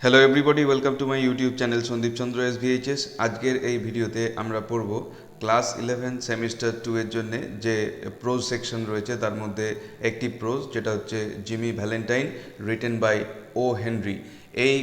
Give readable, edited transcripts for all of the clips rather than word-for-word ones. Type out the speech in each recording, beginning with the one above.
Hello everybody, welcome to my YouTube channel Sandip Chandra SVHS। আজকের এই ভিডিওতে আমরা পড়ব ক্লাস 11 সেমিস্টার 2 এর জন্য যে প্রোজ সেকশন রয়েছে তার মধ্যে একটি প্রোজ যেটা হচ্ছে Jimmy Valentine written by O Henry. এই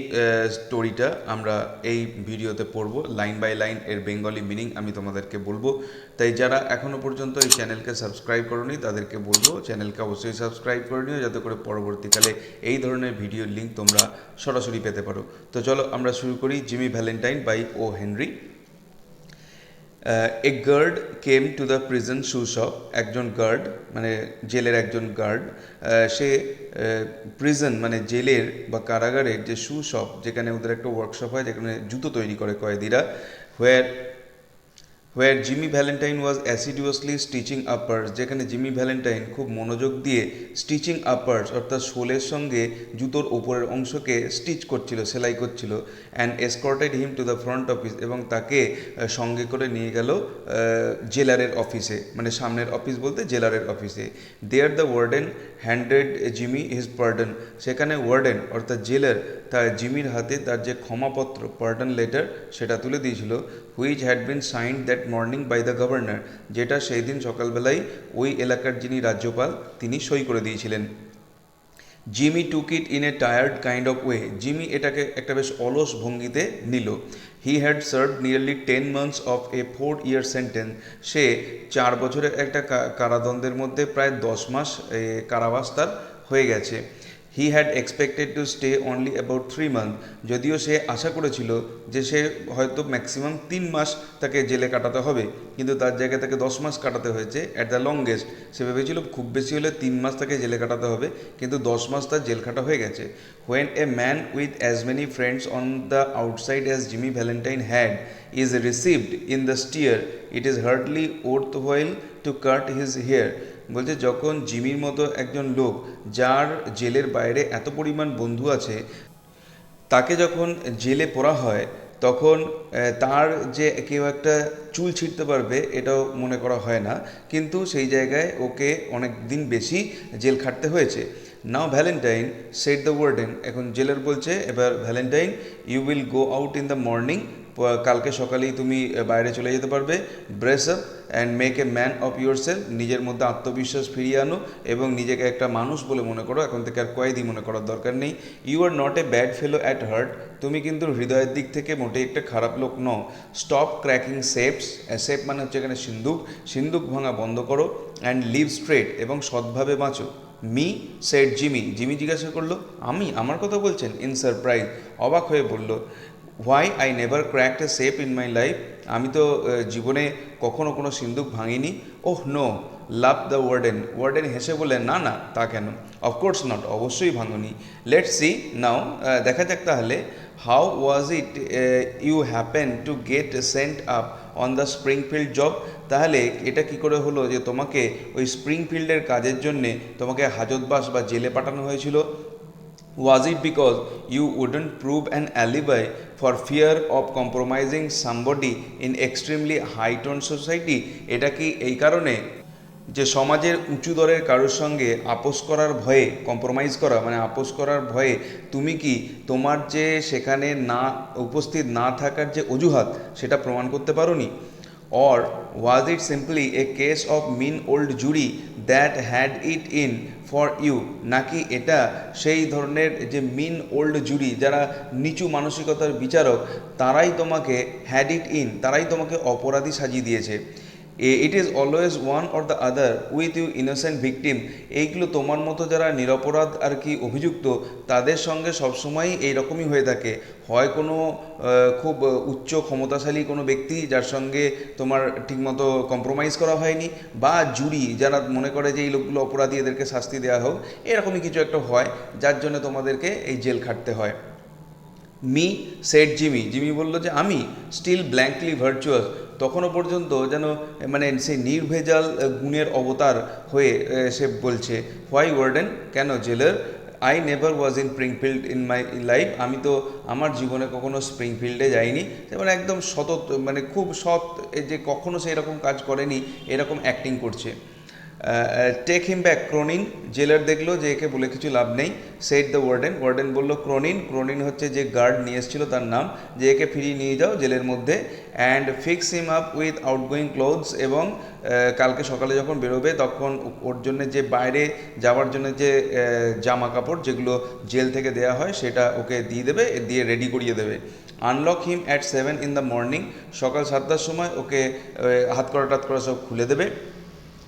স্টোরিটা আমরা এই ভিডিওতে পড়ব লাইন বাই লাইন, এর বেঙ্গলি মিনিং আমি তোমাদেরকে বলবো। তাই যারা এখনও পর্যন্ত এই চ্যানেলকে সাবস্ক্রাইব করোনি তাদেরকে বলবো চ্যানেলকে অবশ্যই সাবস্ক্রাইব করে নিও, যাতে করে পরবর্তীকালে এই ধরনের ভিডিওর লিঙ্ক তোমরা সরাসরি পেতে পারো। তো চলো আমরা শুরু করি। Jimmy Valentine by O Henry. A guard came to the prison shoe shop. একজন গার্ড মানে জেলের একজন গার্ড, সে প্রিজন মানে জেলের বা কারাগারের যে শু শপ, যেখানে ওদের একটা ওয়ার্কশপ হয় যেখানে জুতো তৈরি করে কয়েদিরা, হোয়ার হোয়ার জিমি ভ্যালেন্টাইন ওয়াজ অ্যাসিডিউয়াসলি স্টিচিং আপার্স, যেখানে জিমি ভ্যালেন্টাইন খুব মনোযোগ দিয়ে স্টিচিং আপার্স অর্থাৎ শোলের সঙ্গে জুতোর ওপরের অংশকে স্টিচ করছিল, সেলাই করছিল। And escorted him to the front office, এবং তাকে সঙ্গে করে নিয়ে গেল জেলারের অফিসে, মানে সামনের অফিস বলতে জেলারের অফিসে। There the warden handed Jimmy his pardon, সেখানে ওয়ার্ডেন অর্থাৎ জেলার তার জিমির হাতে তার যে ক্ষমাপত্র পার্ডন লেটার সেটা তুলে দিয়েছিল, which had been signed that morning by the governor, যেটা সেই দিন সকালবেলায় ওই এলাকার যিনি রাজ্যপাল তিনি সই করে দিয়েছিলেন। Jimmy took it in a tired kind of way, Jimmy এটাকে একটা বেশ অলস ভঙ্গিতে নিল। He had serve nearly 10 months of a 4-year sentence, সে 4 বছরের একটা কারাদণ্ডের মধ্যে প্রায় 10 মাস কারাবাস তার হয়ে গেছে। He had expected to stay only about 3 months, যদিও সে আশা করেছিল যে সে হয়তো ম্যাক্সিমাম 3 মাস তাকে জেলে কাটাতে হবে, কিন্তু তার জায়গায় তাকে 10 মাস কাটাতে হয়েছে অ্যাট দ্য লংগেস্ট। সে ভেবেছিল খুব বেশি হলে 3 মাস তাকে জেলে কাটাতে হবে, কিন্তু 10 মাস তার জেল কাটা হয়ে গেছে। When a man with as many friends on the outside as Jimmy Valentine had is received in the stir, it is hardly worth while to cut his hair. বলছে যখন জিমির মতো একজন লোক, যার জেলের বাইরে এত পরিমাণ বন্ধু আছে, তাকে যখন জেলে পড়া হয় তখন তার যে কেউ একটা চুল ছিঁড়তে পারবে এটাও মনে করা হয় না, কিন্তু সেই জায়গায় ওকে অনেক দিন বেশি জেল খাটতে হয়েছে। Now Valentine said the warden, এখন জেলার বলছে এবার Valentine, you will go out in the morning, কালকে সকালেই তুমি বাইরে চলে যেতে পারবে। Brace up and make a man of yourself, নিজের মধ্যে আত্মবিশ্বাস ফিরিয়ে আনো এবং নিজেকে একটা মানুষ বলে মনে করো, এখন থেকে আর কয়েদি মনে করার দরকার নেই। You are not a bad fellow at heart, তুমি কিন্তু হৃদয়ের দিক থেকে মোটেই একটা খারাপ লোক নও। স্টপ ক্র্যাকিং সেপস, সেপ মানে হচ্ছে এখানে সিন্দুক, সিন্দুক ভাঙা বন্ধ করো। অ্যান্ড লিভ স্ট্রেট, এবং সৎভাবে বাঁচো। মি সেড জিমি, জিমি জিজ্ঞাসা করলো আমি, আমার কথা বলছেন? ইন সারপ্রাইজ, অবাক হয়ে বলল, why I never cracked a safe in my life, আমি তো জীবনে কখনো কোনো সিন্দুক ভাঙিনি। Oh no, laugh the warden, warden হেসে বললেন না না তা কেন, অফকোর্স নট, অবশ্যই ভাঙনি। লেটস সি নাও, দেখা যাক তাহলে। How was it you happen to get sent up on the Springfield job, তাহলে এটা কি করে হলো যে তোমাকে ওই স্প্রিংফিল্ডের কাজের জন্যে তোমাকে হাজতবাস বা জেলে পাঠানো হয়েছিল? Was it because you wouldn't prove an alibi for fear of compromising somebody in extremely high tone society? এটা কি এই কারণে যে সমাজের উঁচু দরের কারোর সঙ্গে আপোস করার ভয়ে, কম্প্রোমাইজ করা মানে আপোস করার ভয়ে তুমি কি তোমার যে সেখানে না উপস্থিত না থাকার যে অজুহাত সেটা প্রমাণ করতে পারোনি? Or was it simply a case of mean old jury that had it in for you, নাকি এটা সেই ধরনের যে মিন ওল্ড জুরি, যারা নিচু মানসিকতার বিচারক, তারাই তোমাকে হ্যাড ইট ইন, তারাই তোমাকে অপরাধী সাজিয়ে দিয়েছে? It is always one or the other with you innocent victim, এইগুলো তোমার মতো যারা নিরপরাধ আর কি অভিযুক্ত, তাদের সঙ্গে সবসময়ই এইরকমই হয়ে থাকে। হয় কোনো খুব উচ্চ ক্ষমতাশালী কোনো ব্যক্তি যার সঙ্গে তোমার ঠিকমতো কম্প্রোমাইজ করা হয়নি, বা জুরি যারা মনে করে যে এই লোকগুলো অপরাধী, এদেরকে শাস্তি দেওয়া হোক, এরকমই কিছু একটা হয় যার জন্য তোমাদেরকে এই জেল খাটতে হয়। মি সেড জিমি, জিমি বলল যে আমি স্টিল ব্ল্যাঙ্কলি ভার্চুয়াস, তখনও পর্যন্ত যেন মানে সেই নির্ভেজাল গুণের অবতার হয়ে সে বলছে। হোয়াই ওয়ার্ডেন, কেন জেলার? I never was in Springfield in my life, আমি তো আমার জীবনে কখনো স্প্রিংফিল্ডে যাইনি। মানে একদম সৎ, মানে খুব সৎ, যে কখনো সেই রকম কাজ করেনি, এরকম অ্যাক্টিং করছে। Take him back Cronin. Jailer দেখলো যে একে বলে কিছু লাভ নেই। Said the warden. ওয়ার্ডেন বললো ক্রোনিন, ক্রোনিন হচ্ছে যে গার্ড নিয়ে এসেছিলো তার নাম, যে একে ফিরিয়ে নিয়ে যাও জেলের মধ্যে। And fix him up with outgoing clothes. এবং কালকে সকালে যখন বেরোবে তখন ওর জন্য যে বাইরে যাওয়ার জন্য যে জামা কাপড় যেগুলো জেল থেকে দেওয়া হয় সেটা ওকে দিয়ে দেবে, দিয়ে রেডি করিয়ে দেবে। Unlock him at 7 in the morning। সকাল 7টার সময় ওকে হাত করা টাত করা সব খুলে দেবে।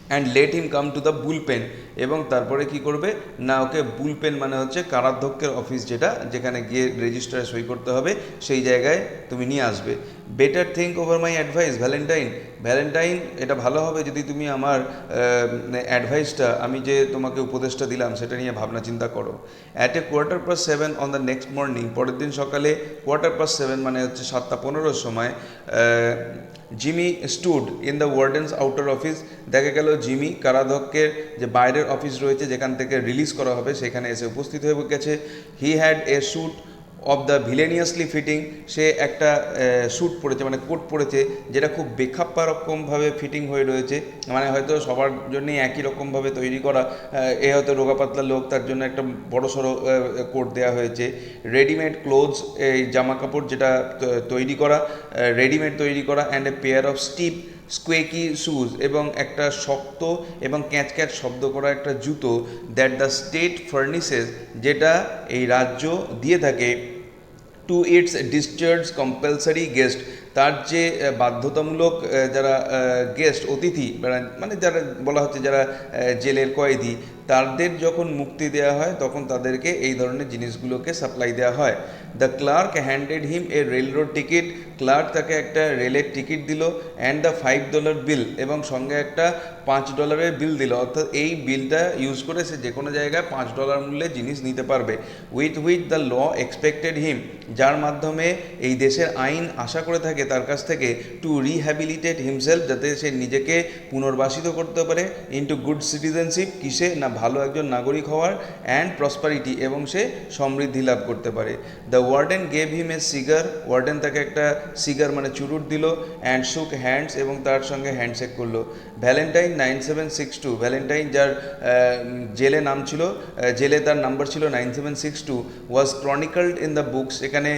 And let him come to the bullpen. এবং তারপরে কি করবে না, ওকে বুলপেন মানে হচ্ছে কারাধ্যক্ষের অফিস, যেখানে গিয়ে রেজিস্টারে সই করতে হবে, সেই জায়গায় তুমি নিয়ে আসবে। Better think over my advice Valentine. Valentine, এটা ভালো হবে যদি তুমি আমার অ্যাডভাইসটা, আমি যে তোমাকে উপদেশটা দিলাম সেটা নিয়ে ভাবনা চিন্তা করো। At a 7:15 on the next morning. পরের দিন সকালে 7:15 মানে হচ্ছে 7:15 সময় Jimmy stood in the warden's outer office. দেখা গেল জিমি কারাধ্যক্ষের যে বাইরের অফিস রয়েছে যেখান থেকে রিলিজ করা হবে সেখানে এসে উপস্থিত হয়ে গেছে। He had a suit of the villainously fitting. সে একটা স্যুট পরেছে, মানে কোট পরেছে, যেটা খুব বেখাপ্পা রকমভাবে ফিটিং হয়ে রয়েছে, মানে হয়তো সবার জন্যই একই রকমভাবে তৈরি করা। এ হয়তো রোগা পাতলা লোক, তার জন্য একটা বড়সড় কোট দেওয়া হয়েছে। রেডিমেড ক্লোথস, এই জামা কাপড় যেটা তৈরি করা, রেডিমেড তৈরি করা। And a pair of stiff squeaky shoes, এবং একটা শক্ত এবং ক্যাঁচ ক্যাঁচ শব্দ করা একটা জুতো, দ্যাট দ্য স্টেট ফার্নিসেস, যেটা এই রাজ্য দিয়ে থাকে, to its discharge compulsory guest, তার যে বাধ্যতামূলক যারা গেস্ট অতিথি, মানে যারা বলা হচ্ছে যারা জেলের কয়েদি, তাদের যখন মুক্তি দেওয়া হয় তখন তাদেরকে এই ধরনের জিনিসগুলোকে সাপ্লাই দেওয়া হয়। The clerk handed him a railroad ticket. Clerk তাকে একটা রেলের টিকিট দিল। অ্যান্ড দ্য $5 বিল, এবং সঙ্গে একটা $5 বিল দিল। অর্থাৎ এই বিলটা ইউজ করে সে যে কোনো জায়গায় $5 মূল্যে জিনিস নিতে পারবে। With the law expected him, যার মাধ্যমে এই দেশের আইন আশা করে থাকে তার কাছ থেকে, টু রিহ্যাবিলিটেট হিমসেলফ, যাতে সে নিজেকে পুনর্বাসিত করতে পারে, ইনটু গুড সিটিজেনশিপ, কিসে না ভালো একজন নাগরিক হওয়ার, অ্যান্ড প্রসপারিটি, এবং সে সমৃদ্ধি লাভ করতে পারে। The warden gave him A cigar. Warden তাকে একটা সিগার মানে চুরুট দিল। অ্যান্ড শুক হ্যান্ডস, এবং তার সঙ্গে হ্যান্ডশেক করলো। ভ্যালেন্টাইন 9762, ভ্যালেন্টাইন যার জেলে নাম ছিল, জেলে তার নাম্বার ছিল 9762, ওয়াজ ক্রনিকলড ইন দ্য বুকস। এখানে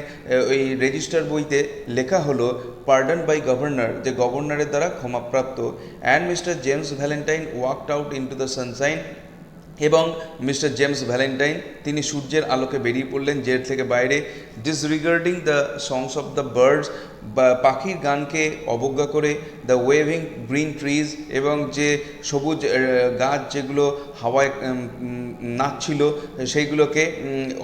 ওই রেজিস্টার বইতে লেখা হলো পার্ডন বাই গভর্নর, যে গভর্নরের দ্বারা ক্ষমাপ্রাপ্ত। And mister James Valentine walked out into the sunshine, এবং মিস্টার জেমস ভ্যালেন্টাইন তিনি সূর্যের আলোকে বেরিয়ে পড়লেন জেল থেকে বাইরে। Disregarding the songs of the birds, বা পাখির গানকে অবজ্ঞা করে। দ্য ওয়েভিং গ্রিন ট্রিজ, এবং যে সবুজ গাছ যেগুলো হাওয়ায় নাচছিল সেইগুলোকে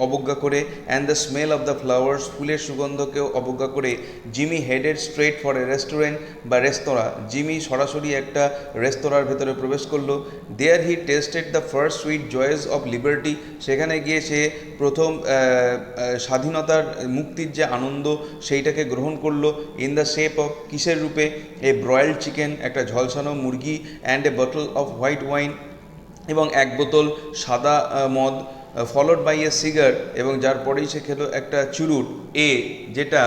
অবজ্ঞা করে। And the smell of the flowers, ফুলের সুগন্ধকেও অবজ্ঞা করে। Jimmy headed straight for a restaurant বা রেস্তোরাঁ। জিমি সরাসরি একটা রেস্তোরাঁর ভেতরে প্রবেশ করলো। There he tasted the first sweet joys of liberty, সেখানে গিয়ে সে প্রথম স্বাধীনতার মুক্তির যে আনন্দ সেইটাকে গ্রহণ করলো। ইন দ্য শেপ অফ, কিসের রূপে, এ ব্রয়েলড চিকেন, একটা ঝলসানো মুরগি। And a bottle off white wine, এবং এক বোতল সাদা মদ। ফলোড বাই এ সিগার, এবং যার পরেই সে খেলো একটা চুরুট, যেটা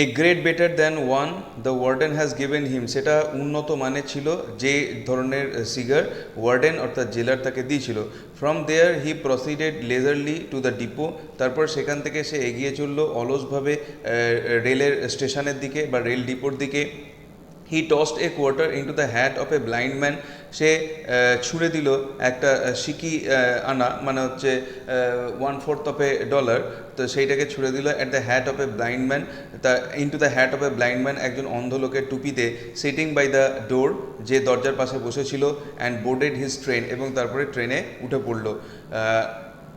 a great better than one the warden has given him, সেটা উন্নত মানের ছিল যে ধরনের সিগার ওয়ার্ডেন অর্থাৎ জেলার তাকে দিয়েছিল। From there he proceeded lazily to the depot, তারপর সেখান থেকে সে এগিয়ে চললো অলসভাবে রেলের স্টেশনের দিকে বা রেল ডিপোর দিকে। He tossed a quarter into the hat of a blind man, সে ছুঁড়ে দিল একটা সিকি আনা, মানে হচ্ছে 1/4 অফ এ ডলার, তো সেইটাকে ছুঁড়ে দিল at the hat of a blind man, তা into the hat of a blind man, একজন অন্ধ লোকের টুপিতে। সিটিং বাই দ্য ডোর, যে দরজার পাশে বসেছিল। অ্যান্ড বোর্ডেড হিজ ট্রেন, এবং তারপরে ট্রেনে উঠে পড়লো।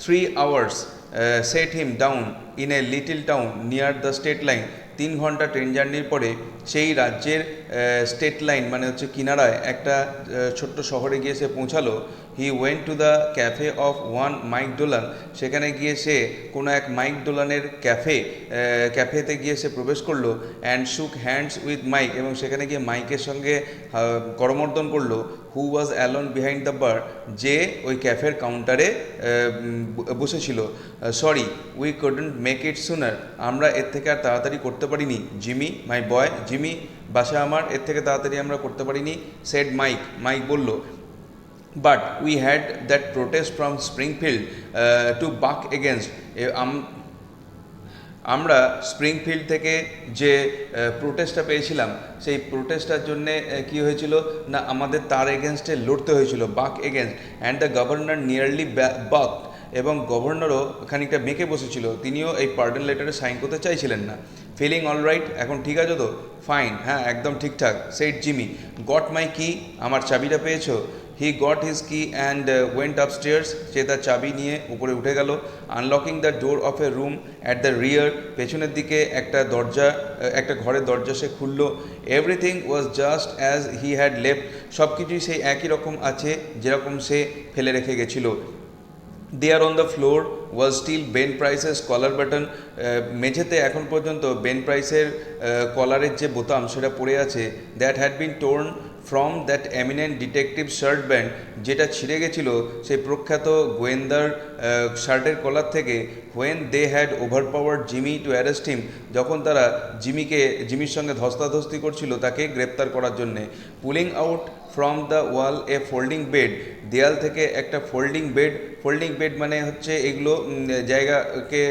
3 hours set him down in a little town near the state line, 3 ঘন্টা ট্রেন জার্নির পরে সেই রাজ্যের স্টেট লাইন মানে হচ্ছে কিনারায় একটা ছোট্ট শহরে গিয়ে সে পৌঁছালো। He went to the cafe of one Mike Dolan, সেখানে গিয়ে সে কোনো এক মাইক ডোলানের ক্যাফেতে গিয়ে সে প্রবেশ করলো। অ্যান্ড শুক হ্যান্ডস উইথ মাইক, এবং সেখানে গিয়ে মাইকের সঙ্গে করমর্দন করলো। Who was alone behind the bar, যে ওই ক্যাফের কাউন্টারে বসেছিল। Sorry we couldn't make it sooner, আমরা এর থেকে আর তাড়াতাড়ি করতে পারিনি। জিমি মাই বয়, জিমি বাসা আমার, এর থেকে তাড়াতাড়ি আমরা করতে পারিনি। সেড মাইক, মাইক বলল। but we had that protest from Springfield to buck against. আমরা স্প্রিংফিল্ড থেকে যে প্রোটেস্টটা পেয়েছিলাম সেই প্রোটেস্টটার জন্যে কী হয়েছিল না আমাদের তার এগেনস্টে লড়তে হয়েছিল, বাক against, and the governor nearly বাক, এবং গভর্নরও খানিকটা বেঁকে বসেছিল, তিনিও এই পার্ডন লেটারে সাইন করতে চাইছিলেন না। ফিলিং অল রাইট, এখন ঠিক আছে তো? ফাইন, হ্যাঁ একদম ঠিকঠাক। সেড জিমি, গট মাই কি, আমার চাবিটা পেয়েছো? He got his key and went upstairs, সে তার চাবি নিয়ে উপরে উঠে গেল। Unlocking the door of a room at the rear, পেছনের দিকে একটা দরজা, একটা ঘরের দরজা সে খুললো। Everything was just as he had left, সব কিছুই সেই একই রকম আছে যেরকম সে ফেলে রেখে গেছিলো। There on the floor was still Ben Price's collar button, মেঝেতে এখন পর্যন্ত বেন প্রাইসের কলারের যে বোতাম সেটা পড়ে আছে। That had been torn from that eminent detective's shirt band, যেটা ছিঁড়ে গেছিল সেই প্রখ্যাত গোয়েন্দার শার্টের কলার থেকে। When they had overpowered Jimmy to arrest him, যখন তারা জিমির সঙ্গে ধস্তাধস্তি করছিল তাকে গ্রেপ্তার করার জন্যে। Pulling out from the wall a folding bed, দেয়াল থেকে একটা ফোল্ডিং বেড মানে হচ্ছে এগুলো জায়গাকে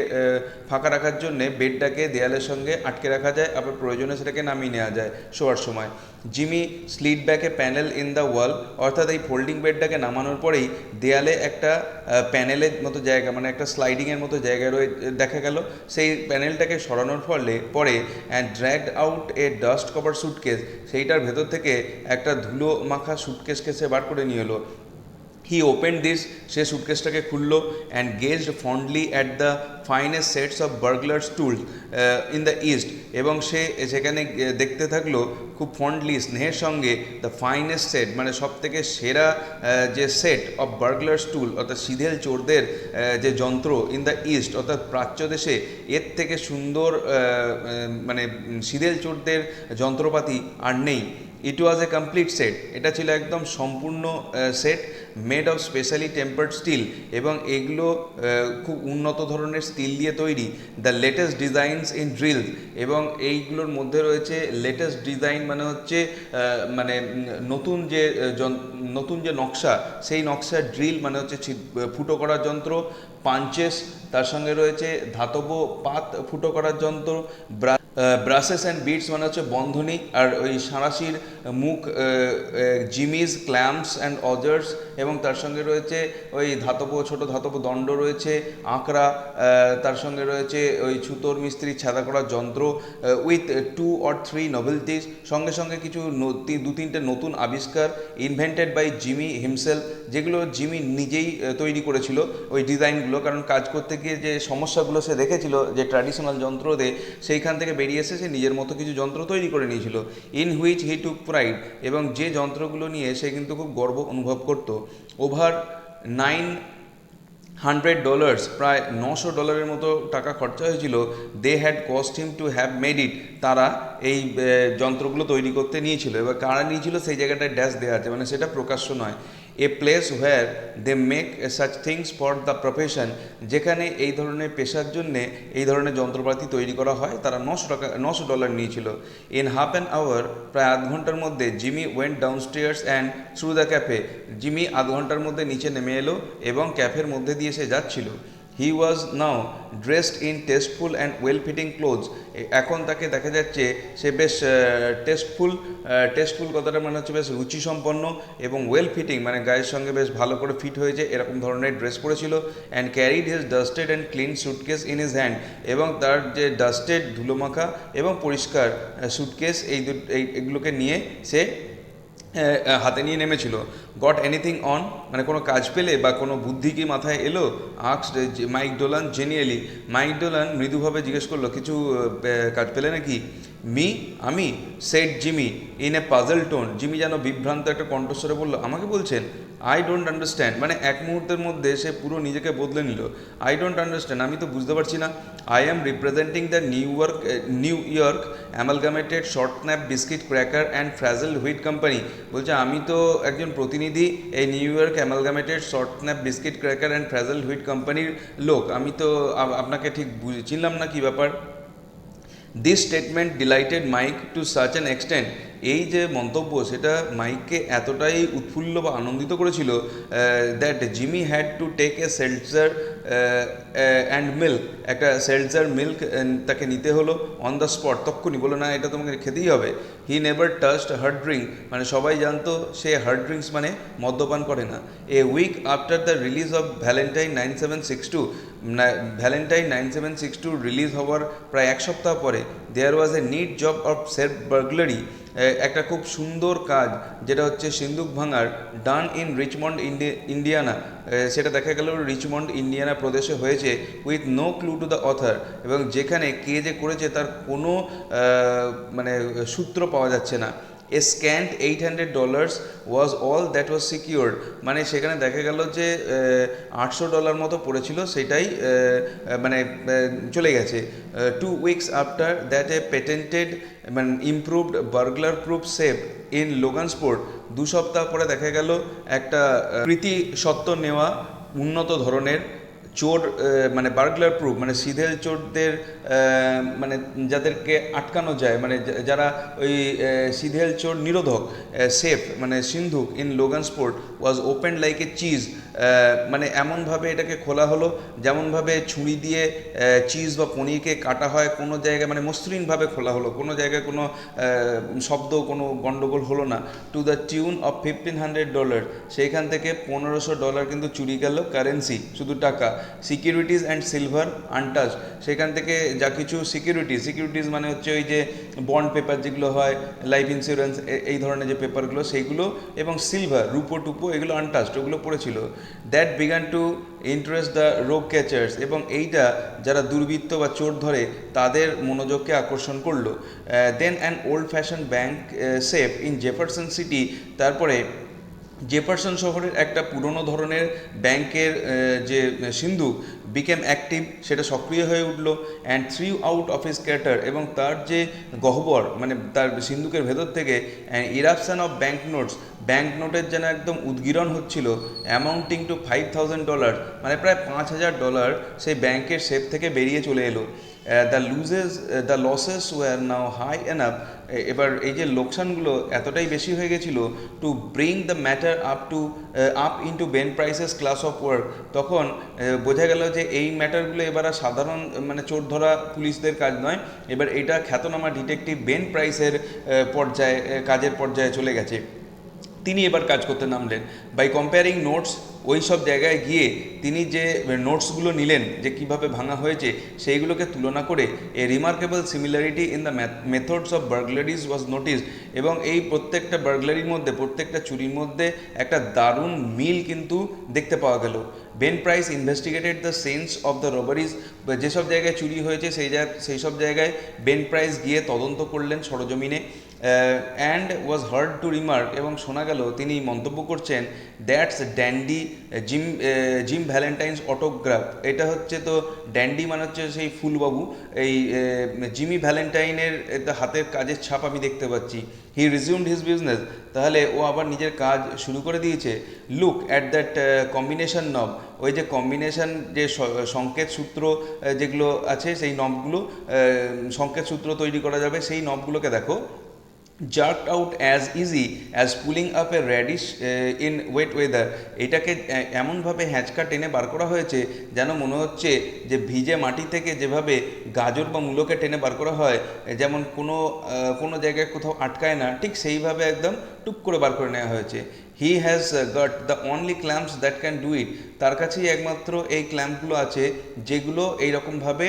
ফাঁকা রাখার জন্যে বেডটাকে দেয়ালের সঙ্গে আটকে রাখা যায়, আবার প্রয়োজনে সেটাকে নামিয়ে নেওয়া যায় শোয়ার সময়। Jimmy slid back a panel in the wall, অর্থাৎ এই ফোল্ডিং বেডটাকে নামানোর পরেই দেয়ালে একটা প্যানেলের মতো জায়গা, মানে একটা স্লাইডিংয়ের মতো জায়গা দেখা গেল। সেই প্যানেলটাকে সরানোর পরে and dragged out A dust cover suitcase, সেইটার ভেতর থেকে একটা ধুলো মাখা সুটকেসকে সে বার করে নিয়ে এলো। হি ওপেন দিস, সে সুটকেসটাকে খুললো, and gazed fondly at the finest sets of burglars' tools in the East, এবং সে সেখানে দেখতে থাকলো খুব ফন্ডলি, স্নেহের সঙ্গে, দ্য ফাইনেস্ট সেট মানে সব থেকে সেরা যে সেট অফ বার্গলার্স টুল, অর্থাৎ সিধেল চোরদের যে যন্ত্র, ইন দ্য ইস্ট অর্থাৎ প্রাচ্য দেশে এর থেকে সুন্দর মানে সিধেল চোরদের যন্ত্রপাতি আর নেই। ইট ওয়াজ এ কমপ্লিট সেট, এটা ছিল একদম সম্পূর্ণ set, made of specially tempered steel, এবং এগুলো খুব উন্নত ধরনের স্টিল দিয়ে তৈরি। The latest designs in drills, এবং এইগুলোর মধ্যে রয়েছে লেটেস্ট ডিজাইন মানে হচ্ছে মানে নতুন যে নকশা, সেই নকশার ড্রিল মানে হচ্ছে ফুটো করার যন্ত্র, পাঞ্চেস, তার সঙ্গে রয়েছে ধাতব পাত ফুটো করার যন্ত্র, ব্রাসেস অ্যান্ড বিটস মানে হচ্ছে বন্ধনী, আর ওই সাঁড়াশির মুখ, জিমিজ, ক্ল্যাম্পস অ্যান্ড অজার্স, এবং তার সঙ্গে রয়েছে ওই ছোট ধাতব দণ্ড রয়েছে, আঁকড়া, তার সঙ্গে রয়েছে ওই ছুতোর মিস্ত্রি ছাদা করার যন্ত্র, উইথ 2 or 3 নভেলটিস, সঙ্গে সঙ্গে কিছু 2-3টে নতুন আবিষ্কার, ইনভেন্টেড বাই জিমি হিমসেলফ, যেগুলো জিমি নিজেই তৈরি করেছিল ওই ডিজাইনগুলো, কারণ কাজ করতে গিয়ে যে সমস্যাগুলো সে দেখেছিল যে ট্র্যাডিশনাল যন্ত্র দিয়ে, সেইখান থেকে বেরিয়ে এসে সে নিজের মতো কিছু যন্ত্র তৈরি করে নিয়েছিল। In which he took pride, এবং যে যন্ত্রগুলো নিয়ে সে কিন্তু খুব গর্ব অনুভব করত। ওভার $900, প্রায় $900 মতো টাকা খরচা হয়েছিল। They had cost him to have made it, তারা এই যন্ত্রগুলো তৈরি করতে নিয়েছিল। এবার কারা নিয়েছিল সেই জায়গাটায় ড্যাশ দেওয়া আছে, মানে সেটা প্রকাশ্য নয়। A place where they make such things for the profession, যেখানে এই ধরনের পেশার জন্যে এই ধরনের যন্ত্রপাতি তৈরি করা হয়, তারা $900 নিয়েছিল। ইন হাফ অ্যান আওয়ার, প্রায় আধ ঘন্টার মধ্যে, Jimmy went ডাউনস্টেয়ার্স and through the cafe, Jimmy আধ ঘন্টার মধ্যে নিচে নেমে এলো এবং ক্যাফের মধ্যে দিয়ে সে যাচ্ছিল। He was now dressed in tasteful and well fitting clothes, এখন তাকে দেখা যাচ্ছে সে বেশ টেস্টফুল কথাটা মানে হচ্ছে বেশ রুচিসম্পন্ন, এবং ওয়েল ফিটিং মানে গায়ের সঙ্গে বেশ ভালো করে ফিট হয়েছে এরকম ধরনের ড্রেস পরেছিল। And carried his dusted and clean suitcase in his hand, এবং তার যে ডাস্টেড ধুলোমাখা এবং পরিষ্কার সুটকেস এইগুলোকে নিয়ে সে হাতে নিয়ে নেমেছিল। গট এনিথিং অন, মানে কোনো কাজ পেলে বা কোনো বুদ্ধি কি মাথায় এলো? Asked Mike Dolan genially, Mike Dolan মৃদুভাবে জিজ্ঞেস করলো, কিছু কাজ পেলে নাকি? আমি said Jimmy in a puzzled tone, জিমি যেন বিভ্রান্ত একটা কণ্ঠস্বরে বললো, আমাকে বলছেন? আই ডোন্ট আন্ডারস্ট্যান্ড, মানে এক মুহূর্তের মধ্যে সে পুরো নিজেকে বদলে নিল। আই ডোন্ট আন্ডারস্ট্যান্ড, আমি তো বুঝতে পারছি না। I am representing the New York Amalgamated Short Snap Biscuit Cracker and Frazzled Wheat Company, বলছে আমি তো একজন প্রতিনিধি এই New York Amalgamated Short Snap Biscuit Cracker and Frazzled Wheat কোম্পানির লোক, আমি তো আপনাকে ঠিক চিনলাম না, কি ব্যাপার? This statement delighted Mike to such an extent, এই যে মন্তব্য সেটা মাইককে এতটাই উৎফুল্ল বা আনন্দিত করেছিল that Jimmy had to take a seltzer and milk, একটা সেলজার মিল্ক তাকে নিতে হলো অন দ্য স্পট, তক্ষুনি বলো না এটা তোমাকে খেতেই হবে। He never touched hard drink, মানে সবাই জানতো সে হার্ড ড্রিঙ্কস মানে মদ্যপান করে না। A week after the release of Valentine 9762, Valentine 9762 release হওয়ার প্রায় এক সপ্তাহ পরে there was a neat job of self burglary, একটা খুব সুন্দর কাজ যেটা হচ্ছে সিন্দুক ভাঙার, ডান ইন রিচমন্ড ইন্ডিয়ানা, সেটা দেখা গেল রিচমন্ড ইন্ডিয়ানা প্রদেশে হয়েছে, with no clue to the author, এবং যেখানে কে যে করেছে তার কোনো মানে সূত্র পাওয়া যাচ্ছে না। এ স্ক্যান্ট $800 was all that was secured, মানে সেখানে দেখা গেল যে $800 মতো পড়েছিল, সেটাই মানে চলে গেছে। 2 weeks after that a patented মানে ইমপ্রুভড বার্গলার প্রুফ সেফ ইন লোগানস্পোর্ট, 2 সপ্তাহ পরে দেখা গেল একটা কৃতি সত্ত্ব নেওয়া উন্নত ধরনের চোর মানে বার্গলার প্রুফ মানে সিধেল চোরদের মানে যাদেরকে আটকানো যায়, মানে যারা ওই সিধেল চোর নিরোধক সেফ মানে সিন্ধুক in Logansport was open like a cheese, মানে এমনভাবে এটাকে খোলা হলো যেমনভাবে ছুরি দিয়ে চিজ বা পনিরকে কাটা হয়, কোনো জায়গায় মানে মসৃণভাবে খোলা হলো, কোনো জায়গায় কোনো শব্দ কোনো গণ্ডগোল হলো না। টু দ্য টিউন অফ $1,500, সেইখান থেকে $1,500 কিন্তু চুরি গেল, কারেন্সি শুধু টাকা। সিকিউরিটিজ অ্যান্ড সিলভার আনটাচ, সেখান থেকে যা কিছু সিকিউরিটিজ মানে হচ্ছে ওই যে বন্ড পেপার যেগুলো হয়, লাইফ ইন্স্যুরেন্স এই ধরনের যে পেপারগুলো সেইগুলো, এবং সিলভার রূপো টুপো এগুলো আনটাচড, ওগুলো পড়েছিল। That began to interest the রোগ ক্যাচার্স, এবং এইটা যারা দুর্বৃত্ত বা চোর ধরে তাদের মনোযোগকে আকর্ষণ করলো। Then an old fashion bank safe in Jefferson City, তারপরে জেফারসন শহরের একটা পুরনো ধরনের ব্যাংকের যে সিন্ধুক বিকেম অ্যাক্টিভ, সেটা সক্রিয় হয়ে উঠলো। And three out of his cater, এবং তার যে গহ্বর মানে তার সিন্ধুকের ভেতর থেকে অ্যান ইরাপশন অফ ব্যাঙ্ক নোটের যেন একদম উদ্গীরণ হচ্ছিল, অ্যামাউন্টিং টু $5,000, মানে প্রায় $5,000 সেই ব্যাংকের সেফ থেকে বেরিয়ে চলে এলো। The losses were now high enough, এবার এই যে লোকসানগুলো এতটাই বেশি হয়ে গেছিল, to bring the matter up into Ben Price's class of work, তখন বোঝা গেল যে এই ম্যাটারগুলো এবার আর সাধারণ মানে চোর ধরা পুলিশদের কাজ নয়, এবার এটা খ্যাতনামা ডিটেকটিভ বেন প্রাইসের পর্যায়ে কাজের পর্যায়ে চলে গেছে। তিনি এবার কাজ করতে নামলেন। বাই কম্পেয়ারিং নোটস, ওই সব জায়গায় গিয়ে তিনি যে নোটসগুলো নিলেন যে কিভাবে ভাঙা হয়েছে সেইগুলোকে তুলনা করে a remarkable similarity in the methods of burglaries was notice, এবং এই প্রত্যেকটা বার্গলারির মধ্যে প্রত্যেকটা চুরির মধ্যে একটা দারুণ মিল কিন্তু দেখতে পাওয়া গেল। Ben Price investigated the sense of the robberies, যেসব জায়গায় চুরি হয়েছে সেই সব জায়গায় বেন প্রাইস গিয়ে তদন্ত করলেন সরজমিনে। And was hard to remark, এবং শোনা গেল তিনি মন্তব্য করছেন, that's dandy gym Valentine's autograph, এটা হচ্ছে তো ড্যান্ডি মানে হচ্ছে সেই ফুলবাবু, এই জিমি ভ্যালেন্টাইনের হাতের কাজের ছাপ আমি দেখতে পাচ্ছি। হি রিজিউমড হিজ বিজনেস, তাহলে ও আবার নিজের কাজ শুরু করে দিয়েছে। লুক অ্যাট দ্যাট কম্বিনেশন নব, ওই যে কম্বিনেশন যে সংকেত সূত্র যেগুলো আছে সেই নবগুলো, সংকেত সূত্র তৈরি করা যাবে সেই নবগুলোকে দেখো। Jerked out as easy as pulling up a radish in wet weather, এটাকে এমনভাবে হ্যাঁচকা টেনে বার করা হয়েছে যেন মনে হচ্ছে যে ভিজে মাটি থেকে যেভাবে গাজর বা মূলোকে টেনে বার করা হয়, যেমন কোনো জায়গায় কোথাও আটকায় না, ঠিক সেইভাবে একদম টুক করে বার করে নেওয়া হয়েছে। He has got the only ক্ল্যাম্পস that can do it, তার কাছেই একমাত্র এই ক্ল্যাম্পগুলো আছে যেগুলো এইরকমভাবে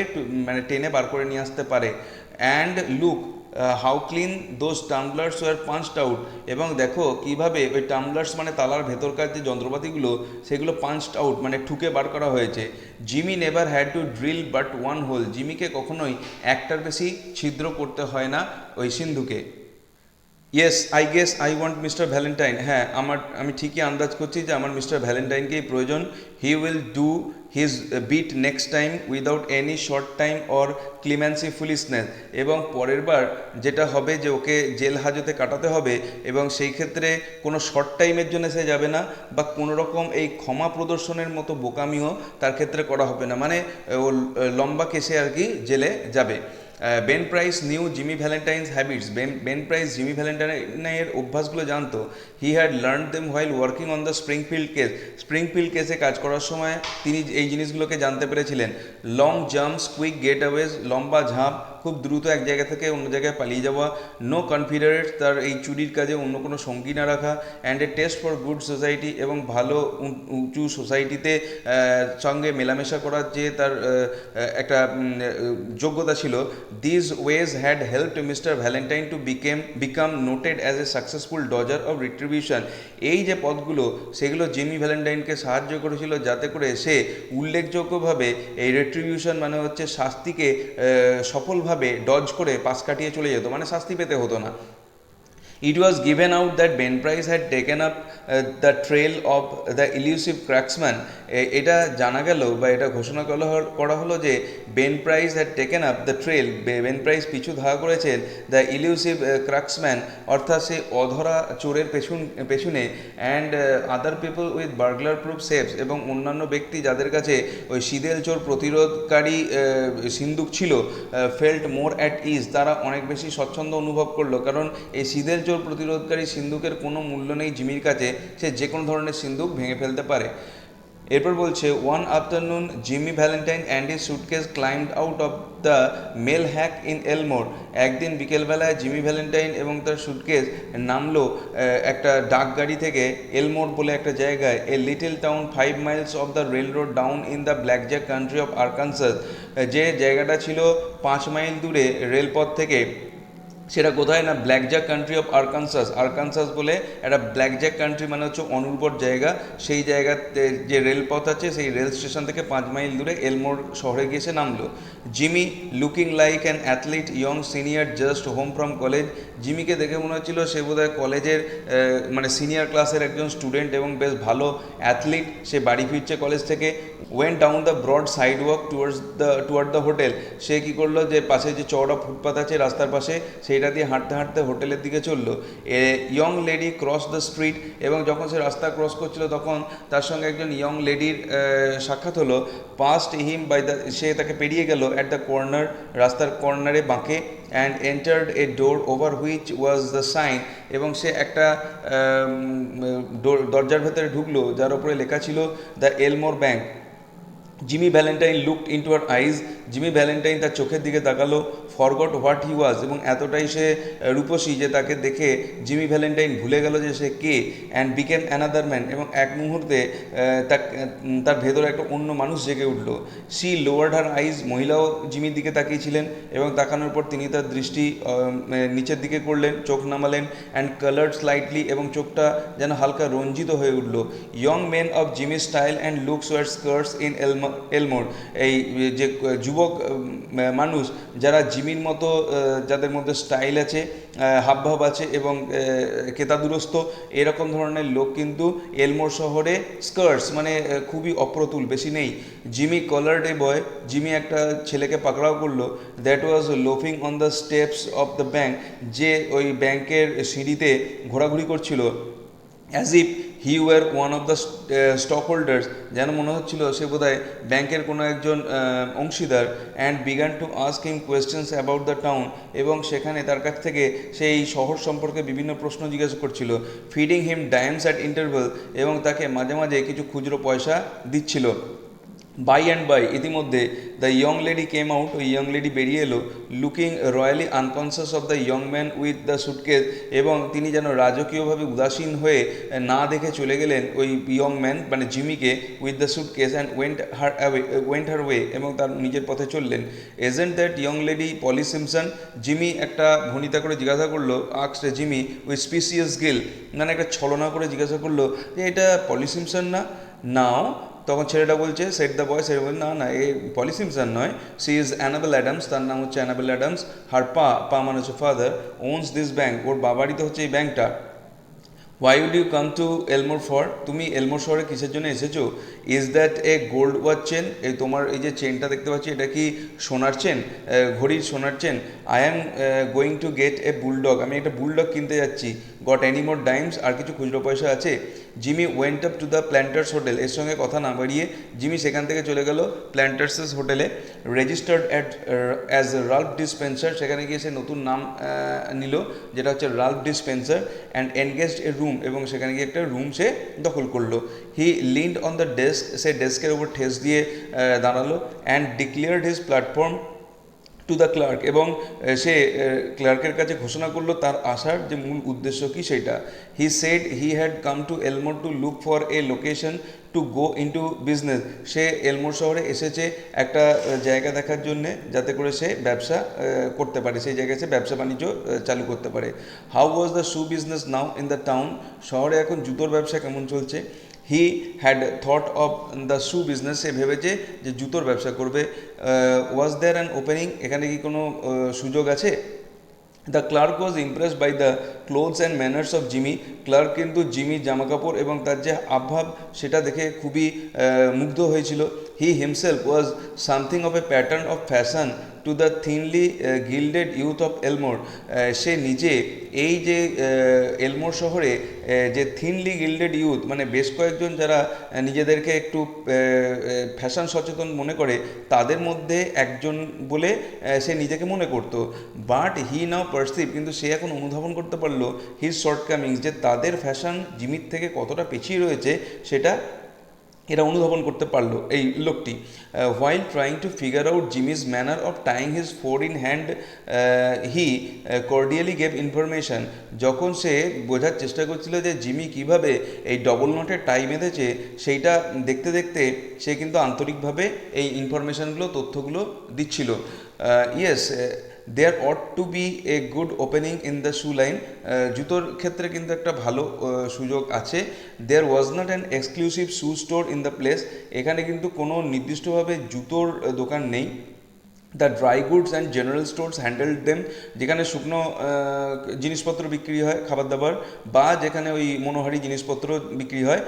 মানে টেনে বার করে নিয়ে আসতে পারে। And look how clean those tumblers were punched out, এবং দেখো কিভাবে ওই টাম্বলার্স মানে তালার ভেতরকার যে যন্ত্রপাতিগুলো সেগুলো পাঞ্চড আউট মানে ঠুকে বার করা হয়েছে। Jimmy never had to drill but one hole, জিমিকে কখনোই একটার বেশি ছিদ্র করতে হয় না ওই সিন্ধুকে। Yes I guess I want mister Valentine, হ্যাঁ আমি ঠিকই আন্দাজ করছি যে আমার মিস্টার ভ্যালেন্টাইনকেই প্রয়োজন। He will do his bit next time without any short time or clemency foolishness, এবং পরের বার যেটা হবে যে ওকে জেল হাজতে কাটাতে হবে, এবং সেই ক্ষেত্রে কোনো শর্ট টাইমের জন্য সে যাবে না, বা কোনো রকম এই ক্ষমা প্রদর্শনের মতো বোকামিও তার ক্ষেত্রে করা হবে না, মানে ও লম্বা কেসে আর কি জেলে যাবে। Ben Price knew Jimmy Valentine's habits. Ben Price Jimmy ভ্যালেন্টাইনের অভ্যাসগুলো জানতো। He had learn them while working on the Springfield case. Springfield কেসে কাজ করার সময় তিনি এই জিনিসগুলোকে জানতে পেরেছিলেন। Long jumps, quick getaways, লম্বা ঝাঁপ, খুব দ্রুত এক জায়গা থেকে অন্য জায়গায় পালিয়ে যাওয়া, নো কনফিডারেট, তার এই চুরির কাজে অন্য কোনো সঙ্গী না রাখা, and a test for good society, এবং ভালো উঁচু সোসাইটিতে সঙ্গে মেলামেশা করার যে তার একটা যোগ্যতা ছিল। This ways had helped Mr Valentine to become noted as a successful dodger of retribution. এই যে পদগুলো সেগুলো জিমি ভ্যালেন্টাইনকে সাহায্য করেছিল যাতে করে সে উল্লেখযোগ্যভাবে এই রিট্রিবিউশন মানে হচ্ছে শাস্তিকে সফলভাবে ডজ করে পাশ কাটিয়ে চলে যেত, মানে শাস্তি পেতে হতো না। It was given out that Ben Price had taken up the trail of the elusive cracksman. এটা জানা গেল বা এটা ঘোষণা করা হলো যে Ben Price had taken up the trail, Ben Price পিছু ধাওয়া করেছেন দ্য ইলিউসিভ ক্রাক্সম্যান, অর্থাৎ সে অধরা চোরের পেছনে, and other people with burglar proof safes, এবং অন্যান্য ব্যক্তি যাদের কাছে ওই শীদেল চোর প্রতিরোধকারী সিন্দুক ছিল, ফেল্ট মোর অ্যাট ইজ, তারা অনেক বেশি স্বচ্ছন্দ অনুভব করলো, কারণ এই শীদেল চোর প্রতিরোধকারী সিন্দুকের কোনো মূল্য নেই জিমির কাছে, সে যে কোনো ধরনের সিন্দুক ভেঙে ফেলতে পারে। এরপর বলছে one afternoon Jimmy Valentine and his suitcase climbed out of the mail hack in Elmore. একদিন বিকেলবেলায় জিমি ভ্যালেন্টাইন এবং তার সুটকেস নামলো একটা ডাক গাড়ি থেকে এলমোর বলে একটা জায়গায়, a little town 5 miles of the rail road down in the blackjack country of Arkansas. যে জায়গাটা ছিল 5 মাইল দূরে রেলপথ থেকে, সেটা কোথায় না blackjack country of Arkansas. Arkansas বলে একটা ব্ল্যাকজ্যাক কান্ট্রি মানে হচ্ছে অনুর্বর জায়গা, সেই জায়গাতে যে রেলপথ আছে সেই রেল স্টেশন থেকে 5 মাইল দূরে এলমোর শহরে গিয়ে সে নামলো। Jimmy looking like an athlete young senior just home from college. জিমিকে দেখে মনে হচ্ছিল সে বোধহয় কলেজের মানে সিনিয়র ক্লাসের একজন স্টুডেন্ট এবং বেশ ভালো অ্যাথলিট, সে বাড়ি ফিরছে কলেজ থেকে। Went down the broad sidewalk toward the hotel. সে কী করলো, যে পাশে যে চওড়া ফুটপাথ আছে রাস্তার পাশে, সেইটা দিয়ে হাঁটতে হাঁটতে হোটেলের দিকে চললো। A young lady cross the street, এবং যখন সে রাস্তা ক্রস করছিল তখন তার সঙ্গে একজন ইয়ং লেডির সাক্ষাৎ হলো। পাস্ট হিম বাই দ্য, সে তাকে পেরিয়ে গেল অ্যাট দ্য কর্নার, রাস্তার কর্নারে বাঁকে, and entered a door over which was the sign, এবং সে একটা দরজার ভেতরে ঢুকলো যার উপরে লেখা ছিল the এলমোর bank. Jimmy Valentine looked into her eyes. Jimmy Valentine তার চোখের দিকে তাকালো। ফরগট হোয়াট হি ওয়াজ, এবং এতটাই সে রূপসী যে তাকে দেখে জিমি ভ্যালেন্টাইন ভুলে গেল যে সে কে। অ্যান্ড বিকেম অ্যানাদার ম্যান, এবং এক মুহূর্তে তার ভেতরে একটা অন্য মানুষ জেগে উঠল। শি লোয়ার্ড হার আইজ, মহিলাও জিমির দিকে তাকিয়েছিলেন, এবং তাকানোর পর তিনি তার দৃষ্টি নিচের দিকে করলেন, চোখ নামালেন। অ্যান্ড কালার্ড স্লাইটলি, এবং চোখটা যেন হালকা রঞ্জিত হয়ে উঠল। Young men of Jimmy style and looks were scarce in Elmore, এই যে যুবক মানুষ যারা জিমির মতো, যাদের মধ্যে স্টাইল আছে, হাবভাব আছে এবং কেতাদুরস্ত, এরকম ধরনের লোক কিন্তু এলমোর শহরে স্কার্টস মানে খুবই অপ্রতুল, বেশি নেই। Jimmy collared a boy, Jimmy একটা ছেলেকে পাকড়াও করলো। That was loafing on the steps of the bank, যে ওই ব্যাংকের সিঁড়িতে ঘোরাঘুরি করছিল। As if he were one of the stockholders, যেন মনে হচ্ছিল সে বোধহয় ব্যাংকের কোনো একজন অংশীদার। And began to ask him questions about the town, এবং সেখানে তার কাছ থেকে সেই শহর সম্পর্কে বিভিন্ন প্রশ্ন জিজ্ঞাসা করছিল। Feeding him dimes at interval, এবং তাকে মাঝে মাঝে কিছু খুচরো পয়সা দিচ্ছিল। বাই অ্যান্ড বাই, ইতিমধ্যে the young lady came out, ওই ইয়ং লেডি বেরিয়ে এলো। Looking royally unconscious of the young man with the suitcase, এবং তিনি যেন রাজকীয়ভাবে উদাসীন হয়ে না দেখে চলে গেলেন ওই ইয়ং ম্যান মানে জিমিকে, with the suitcase, and went her way, এবং তার নিজের পথে চললেন। Isn't that young lady Polly Simpson, Jimmy একটা ভনিতা করে জিজ্ঞাসা করলো। আক্সড জিমি উইথ স্পিসিয়াস গিল, মানে একটা ছলনা করে জিজ্ঞাসা করলো যে এটা পলি সিমসন না? নাও, তখন ছেলেটা বলছে, সেট দ্য বয়, সেটা বলছে না এ পলি সিমসন নয়, সি ইজ অ্যানাবেল অ্যাডামস, তার নাম হচ্ছে অ্যানাবেল অ্যাডামস। হার পা মানে হচ্ছে ফাদার, ওনস দিস ব্যাংক, ওর বাবারই তো হচ্ছে এই ব্যাংকটা। Why would you come to Elmore for, তুমি এলমোর শহরে কিসের জন্য এসেছো? Is that a gold watch chain, এই তোমার এই যে চেনটা দেখতে পাচ্ছি এটা কি সোনার চেন, ঘড়ির সোনার chain? I am going to get A bulldog, আমি একটা বুলডগ কিনতে যাচ্ছি। গট এনি মোর ডাইমস, আর কিছু খুচরো পয়সা আছে? Jimmy went up to the planters hotel, এর সঙ্গে কথা না বাড়িয়ে জিমি সেখান থেকে চলে গেল প্ল্যান্টার্সেস হোটেলে, registered at as Ralph D Spencer, সেখানে গিয়ে সে নতুন নাম নিল যেটা হচ্ছে Ralph D Spencer, and engaged a room, এবং সেখানে গিয়ে একটা রুম সে দখল করলো। He leaned on the desk, সে ডেস্কের উপর ঠেস দিয়ে দাঁড়ালো, and declared his platform to the clerk, এবং সে ক্লার্কের কাছে ঘোষণা করলো তার আসার যে মূল উদ্দেশ্য কী সেটা। He said he had come to Elmore to look for a location to go into business, সে এলমোর শহরে এসেছে একটা জায়গা দেখার জন্যে যাতে করে সে ব্যবসা করতে পারে, সেই জায়গায় সে ব্যবসা বাণিজ্য চালু করতে পারে। How was the shoe business now in the town, শহরে এখন জুতোর ব্যবসা কেমন চলছে। He had thought of the shoe business, সে ভেবেছে যে জুতোর ব্যবসা করবে। ওয়াজ দেয়ার অ্যান ওপেনিং, এখানে কি কোনো সুযোগ আছে। The clerk was impressed by the clothes and manners of Jimmy, clerk কিন্তু জিমির জামাকাপড় এবং তার যে আবভাব সেটা দেখে খুবই মুগ্ধ হয়েছিল। He himself was something of a pattern of fashion to the thinly gilded youth of Elmore, সে নিজে এই যে এলমোর শহরে যে থিনলি গিল্ডেড ইউথ, মানে বেশ কয়েকজন যারা নিজেদেরকে একটু ফ্যাশন সচেতন মনে করে তাদের মধ্যে একজন বলে সে নিজেকে মনে করতো। বাট হি নাও পারসিভ, কিন্তু সে এখন অনুধাবন করতে পারলো হিজ শর্টকামিংস, যে তাদের ফ্যাশন জিমির থেকে কতটা পিছিয়ে রয়েছে সেটা এরা অনুধাবন করতে পারলো এই লোকটি। While trying to figure out Jimmy's manner of tying his four in hand, he cordially gave information, যখন সে বোঝার চেষ্টা করছিল যে জিমি কিভাবে এই ডবল নটের টাই বেঁধেছে সেইটা দেখতে দেখতে সে কিন্তু আন্তরিকভাবে এই ইনফরমেশনগুলো তথ্যগুলো দিচ্ছিল। Yes, there ought to be a good opening in the shoe line, জুতোর ক্ষেত্রে কিন্তু একটা ভালো সুযোগ আছে। There was not an exclusive shoe store in the place, এখানে কিন্তু কোনো নির্দিষ্টভাবে জুতোর দোকান নেই। The dry goods and general stores handled them, যেখানে শুকনো জিনিসপত্র বিক্রি হয় খাবার দাবার, বা যেখানে ওই মনোহারি জিনিসপত্র বিক্রি হয়,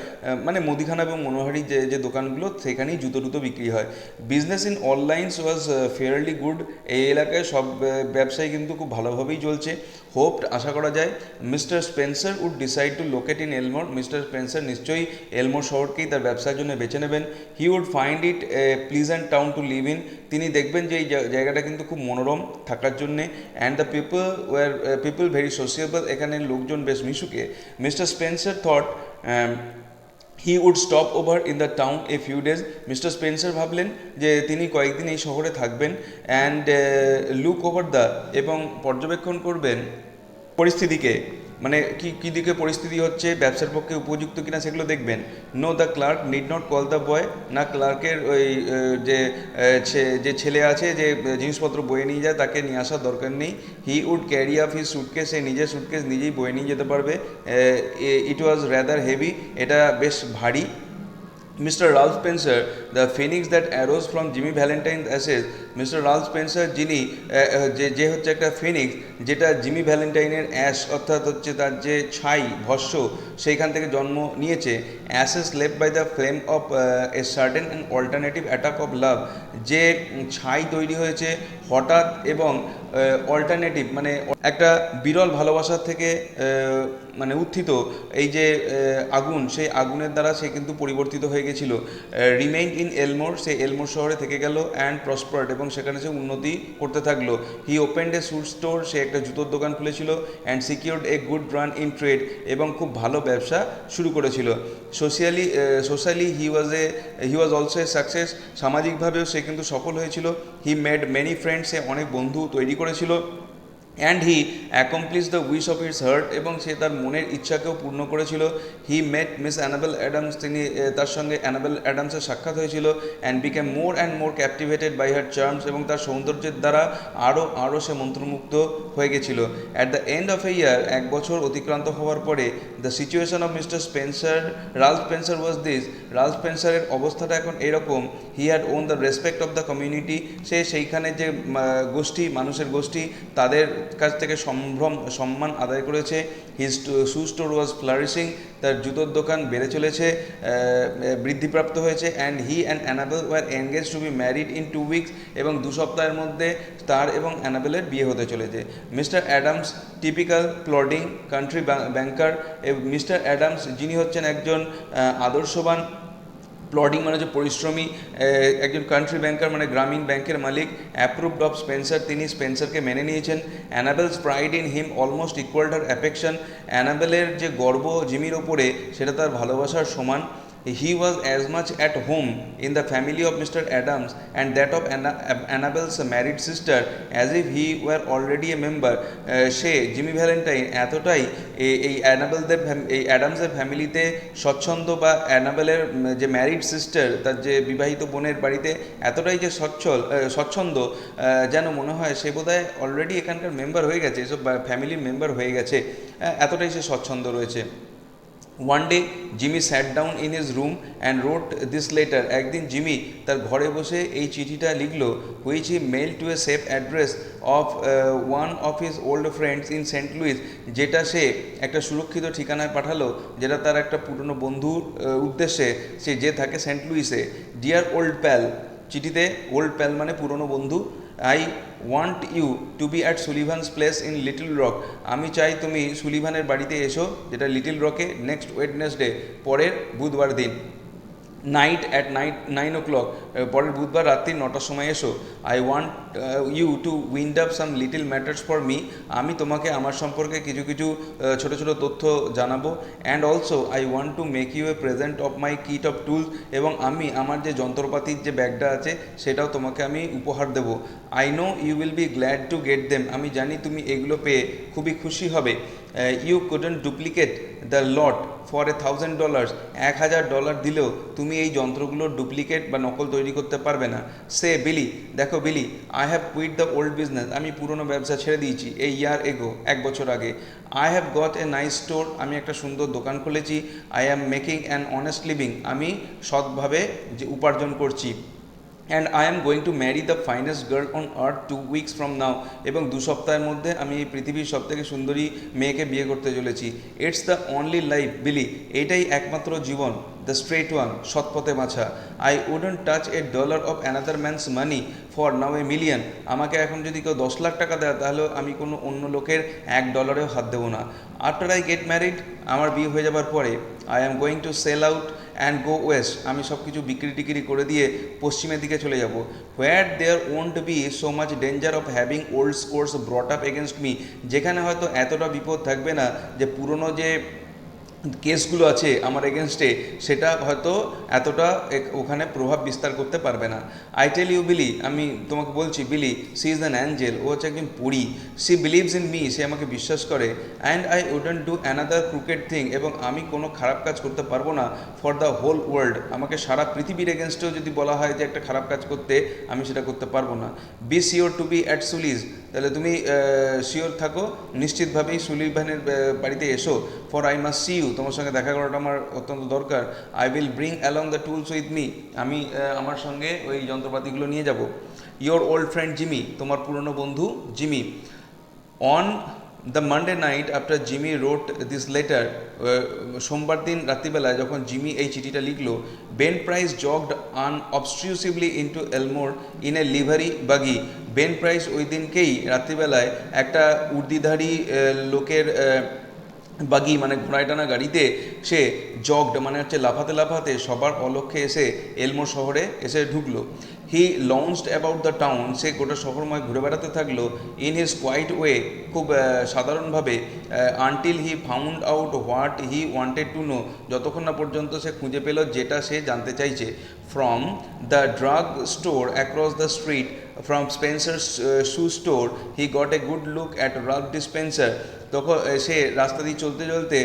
মানে মুদিখানা এবং মনোহারি যে যে দোকানগুলো সেখানেই জুতো টুতো বিক্রি হয়। Business in all lines was fairly good, এই এলাকায় সব ব্যবসায়ী কিন্তু খুব ভালোভাবেই চলছে। হোপড, আশা করা যায়, mister Spencer would decide to locate in Elmore, mister Spencer নিশ্চয়ই এলমোর শহরকেই তার ব্যবসার জন্য বেছে নেবেন। He would find it a pleasant town to live in, তিনি দেখবেন যে এই জায়গাটা কিন্তু খুব মনোরম থাকার জন্যে। And the people very sociable, এখানে লোকজন বেশ মিশুকে। Mister Spencer thought he would stop over in the town a few days, mister Spencer ভাবলেন যে তিনি কয়েকদিন এই শহরে থাকবেন। অ্যান্ড লুক ওভার দ্য, এবং পর্যবেক্ষণ করবেন পরিস্থিতিকে, মানে কী দিকে পরিস্থিতি হচ্ছে, ব্যবসার পক্ষে উপযুক্ত কিনা সেগুলো দেখবেন। No, the clerk need not call the boy, না ক্লার্কের ওই যে ছেলে আছে যে জিনিসপত্র বয়ে নিয়ে যায় তাকে নিয়ে আসার দরকার নেই। He would carry up his suitcase, সে নিজের সুটকেস নিজেই বয়ে নিয়ে যেতে পারবে। ইট ওয়াজ র্যাদার হেভি, এটা বেশ ভারী। Mister Ralph Spencer, the phoenix that arose from Jimmy Valentine ashes, mister Ralph Spencer যিনি যে হচ্ছে একটা ফিনিক্স যেটা জিমি ভ্যালেন্টাইনের অ্যাশ অর্থাৎ হচ্ছে তার যে ছাই ভস্য সেইখান থেকে জন্ম নিয়েছে। Ashes left by the flame of a certain and alternative attack of love, যে ছাই তৈরি হয়েছে হঠাৎ এবং অল্টারনেটিভ মানে একটা বিরল ভালোবাসার থেকে মানে উত্থিত এই যে আগুন, সেই আগুনের দ্বারা সে কিন্তু পরিবর্তিত হয়ে গেছিল। রিমেইন ইন এলমোর, সে এলমোর শহরে থেকে গেল। অ্যান্ড প্রসপার্ড, এবং সেখানে সে উন্নতি করতে থাকলো। He opened a shoe store, সে একটা জুতোর দোকান খুলেছিল। And secured a good run in trade, এবং খুব ভালো ব্যবসা শুরু করেছিল। Socially he was also a success, সামাজিকভাবেও সে কিন্তু সফল হয়েছিল। হি মেড মেনি ফ্রেন্ডস, সে অনেক বন্ধু তৈরি করেছিল। And he accomplish the wish of his heart, এবং সে তার মনের ইচ্ছাকেও পূর্ণ করেছিল। He met miss Annabel Adams, তিনি তার সঙ্গে অ্যানাবেল অ্যাডামসের সাক্ষাৎ হয়েছিল। And became more and more captivated by her charms, এবং তার সৌন্দর্যের দ্বারা আরও সে মন্ত্রমুগ্ধ হয়ে গেছিল। At the end of a year, এক বছর অতিক্রান্ত হওয়ার পরে, the situation of mister Spencer Ralph Spencer was this, Ralph স্পেন্সারের অবস্থাটা এখন এরকম। He had won the respect of the community, সে সেইখানে যে গোষ্ঠী মানুষের গোষ্ঠী তাদের কাছ থেকে সম্মান আদায় করেছে। His shoe store was flourishing, তার জুতোর দোকান বেড়ে চলেছে, বৃদ্ধিপ্রাপ্ত হয়েছে। And he and Annabel were engage to be married in 2 weeks, এবং 2 সপ্তাহের মধ্যে তার এবং অ্যানাবেলের বিয়ে হতে চলেছে। Mister Adams typical plodding country banker, mister Adams যিনি হচ্ছেন একজন আদর্শবান, প্লডিং মানে হচ্ছে পরিশ্রমী, একজন কান্ট্রি ব্যাংকার মানে গ্রামীণ ব্যাংকের মালিক, অ্যাপ্রুভড অফ স্পেন্সার, তিনি স্পেন্সারকে মেনে নিয়েছেন। Annabel's pride in him almost equal her affection, অ্যানাবেলের যে গর্ব জিমির ওপরে সেটা তার ভালোবাসার সমান। He was as much at home in the family of Mr. Adams and that of Annabel's married sister as if he were already a member. Say Jimmy Valentine এতটাই এই অ্যাডামসের ফ্যামিলিতে স্বচ্ছন্দ, বা অ্যানাবেলের যে ম্যারিড সিস্টার, তার যে বিবাহিত বোনের বাড়িতে এতটাই যে স্বচ্ছন্দ, যেন মনে হয় সে বোধহয় অলরেডি এখানকার মেম্বার হয়ে গেছে, এসব ফ্যামিলির মেম্বার হয়ে গেছে, এতটাই সে স্বচ্ছন্দ রয়েছে। One day Jimmy sat down in his room and wrote this letter. একদিন জিমি তার ঘরে বসে এই চিঠিটা লিখলো, which he mailed to a safe address of one of his old friends in St. Louis, যেটা সে একটা সুরক্ষিত ঠিকানায় পাঠালো, যেটা তার একটা পুরনো বন্ধুর উদ্দেশ্যে, সে যে থাকে সেন্ট লুইসে। ডিয়ার ওল্ড প্যাল, চিঠিতে ওল্ড প্যাল মানে পুরনো বন্ধু। I want you to be at Sullivan's place in Little Rock, আমি চাই তুমি সুলিভানের বাড়িতে এসো, যেটা লিটল রকে, নেক্সট ওয়েডনেসডে, পরের বুধবার দিন। নাইট 9 o'clock, পরের বুধবার রাত্রি 9টার সময় এসো। I want you to wind up some little matters for me, আমি তোমাকে আমার সম্পর্কে কিছু কিছু ছোটো ছোটো তথ্য জানাবো। And also I want to make you a present of my kit of tools, এবং আমি আমার যে যন্ত্রপাতির যে ব্যাগটা আছে সেটাও তোমাকে আমি উপহার দেবো। I know you will be glad to get them, আমি জানি তুমি এগুলো পেয়ে খুবই খুশি হবে। You couldn't duplicate the lot for $1,000, $1,000 দিলেও তুমি এই যন্ত্রগুলোর ডুপ্লিকেট বা নকল তৈরি করতে পারবে না। সে বিলি, দেখো Billy, I have quit the old business, আমি পুরনো ব্যবসা ছেড়ে দিয়েছি, এই ইয়ার এগো, 1 বছর আগে। I have got a nice store, আমি একটা সুন্দর দোকান খুলেছি। I am making an honest living, আমি সৎভাবে যে উপার্জন করছি। And I am going to marry the finest girl on earth 2 weeks from now, এবং 2 সপ্তাহের মধ্যে আমি এই পৃথিবীর সবথেকে সুন্দরী মেয়েকে বিয়ে করতে চলেছি। ইটস দ্য অনলি লাইফ বিলি, এটাই একমাত্র জীবন, দ্য স্ট্রেট ওয়ান, সৎপথে বাছা। I wouldn't touch $1 of another man's money for now $1 million, আমাকে এখন যদি কেউ 10 লাখ টাকা দেয় তাহলে আমি কোনো অন্য লোকের $1 হাত দেবো না। আফটার আই গেট ম্যারিড, আমার বিয়ে হয়ে যাবার পরে, I am going to sell out and go west, আমি সব কিছু বিক্রি টিক্রি করে দিয়ে পশ্চিমের দিকে চলে যাব। Where there won't be so much danger of having old scores brought up against me, যেখানে হয়তো এতটা বিপদ থাকবে না যে পুরনো যে কেসগুলো আছে আমার এগেনস্টে সেটা হয়তো এতটা ওখানে প্রভাব বিস্তার করতে পারবে না। আই টেল ইউ বিলি, আমি তোমাকে বলছি Billy, she is an angel, ও হচ্ছে একজন পরী। সি বিলিভস ইন মি, সে আমাকে বিশ্বাস করে। And I wouldn't do another crooked thing, এবং আমি কোনো খারাপ কাজ করতে পারবো না ফর দ্য হোল ওয়ার্ল্ড, আমাকে সারা পৃথিবীর এগেনস্টেও যদি বলা হয় যে একটা খারাপ কাজ করতে, আমি সেটা করতে পারবো না। Be sure to be at Sully's, তাহলে তুমি শিওর থাকো, নিশ্চিতভাবেই সুলিভানের বাড়িতে এসো। For I must see you, তোমার সঙ্গে দেখা করাটা আমার অত্যন্ত দরকার। I will bring along the tools with me, আমি আমার সঙ্গে ওই যন্ত্রপাতিগুলো নিয়ে যাব। ইয়োর ওল্ড ফ্রেন্ড জিমি, তোমার পুরনো বন্ধু Jimmy. On the Monday night after Jimmy wrote this letter, সোমবার দিন রাত্রিবেলায় যখন জিমি এই চিঠিটা লিখলো, Ben Price jogged unobtrusively into Elmore in a livery buggy, Ben price ওই দিনকেই রাত্রিবেলায় একটা উর্দিধারী লোকের বাগি মানে ঘোড়ায় টানা গাড়িতে সে জগড মানে হচ্ছে লাফাতে লাফাতে সবার অলক্ষ্যে এসে এলমোর শহরে এসে ঢুকলো। হি লঞ্চড অ্যাবাউট দ্য টাউন, সে গোটা শহরময় ঘুরে বেড়াতে থাকলো। ইন হিজ কোয়াইট ওয়ে, খুব সাধারণভাবে। Until he found out what he wanted to know, যতক্ষণ না পর্যন্ত সে খুঁজে পেল যেটা সে জানতে চাইছে। From the drug store across the street, from Spencer's shoe store he got a good look at drug dispenser, তখন সে রাস্তা দিয়ে চলতে চলতে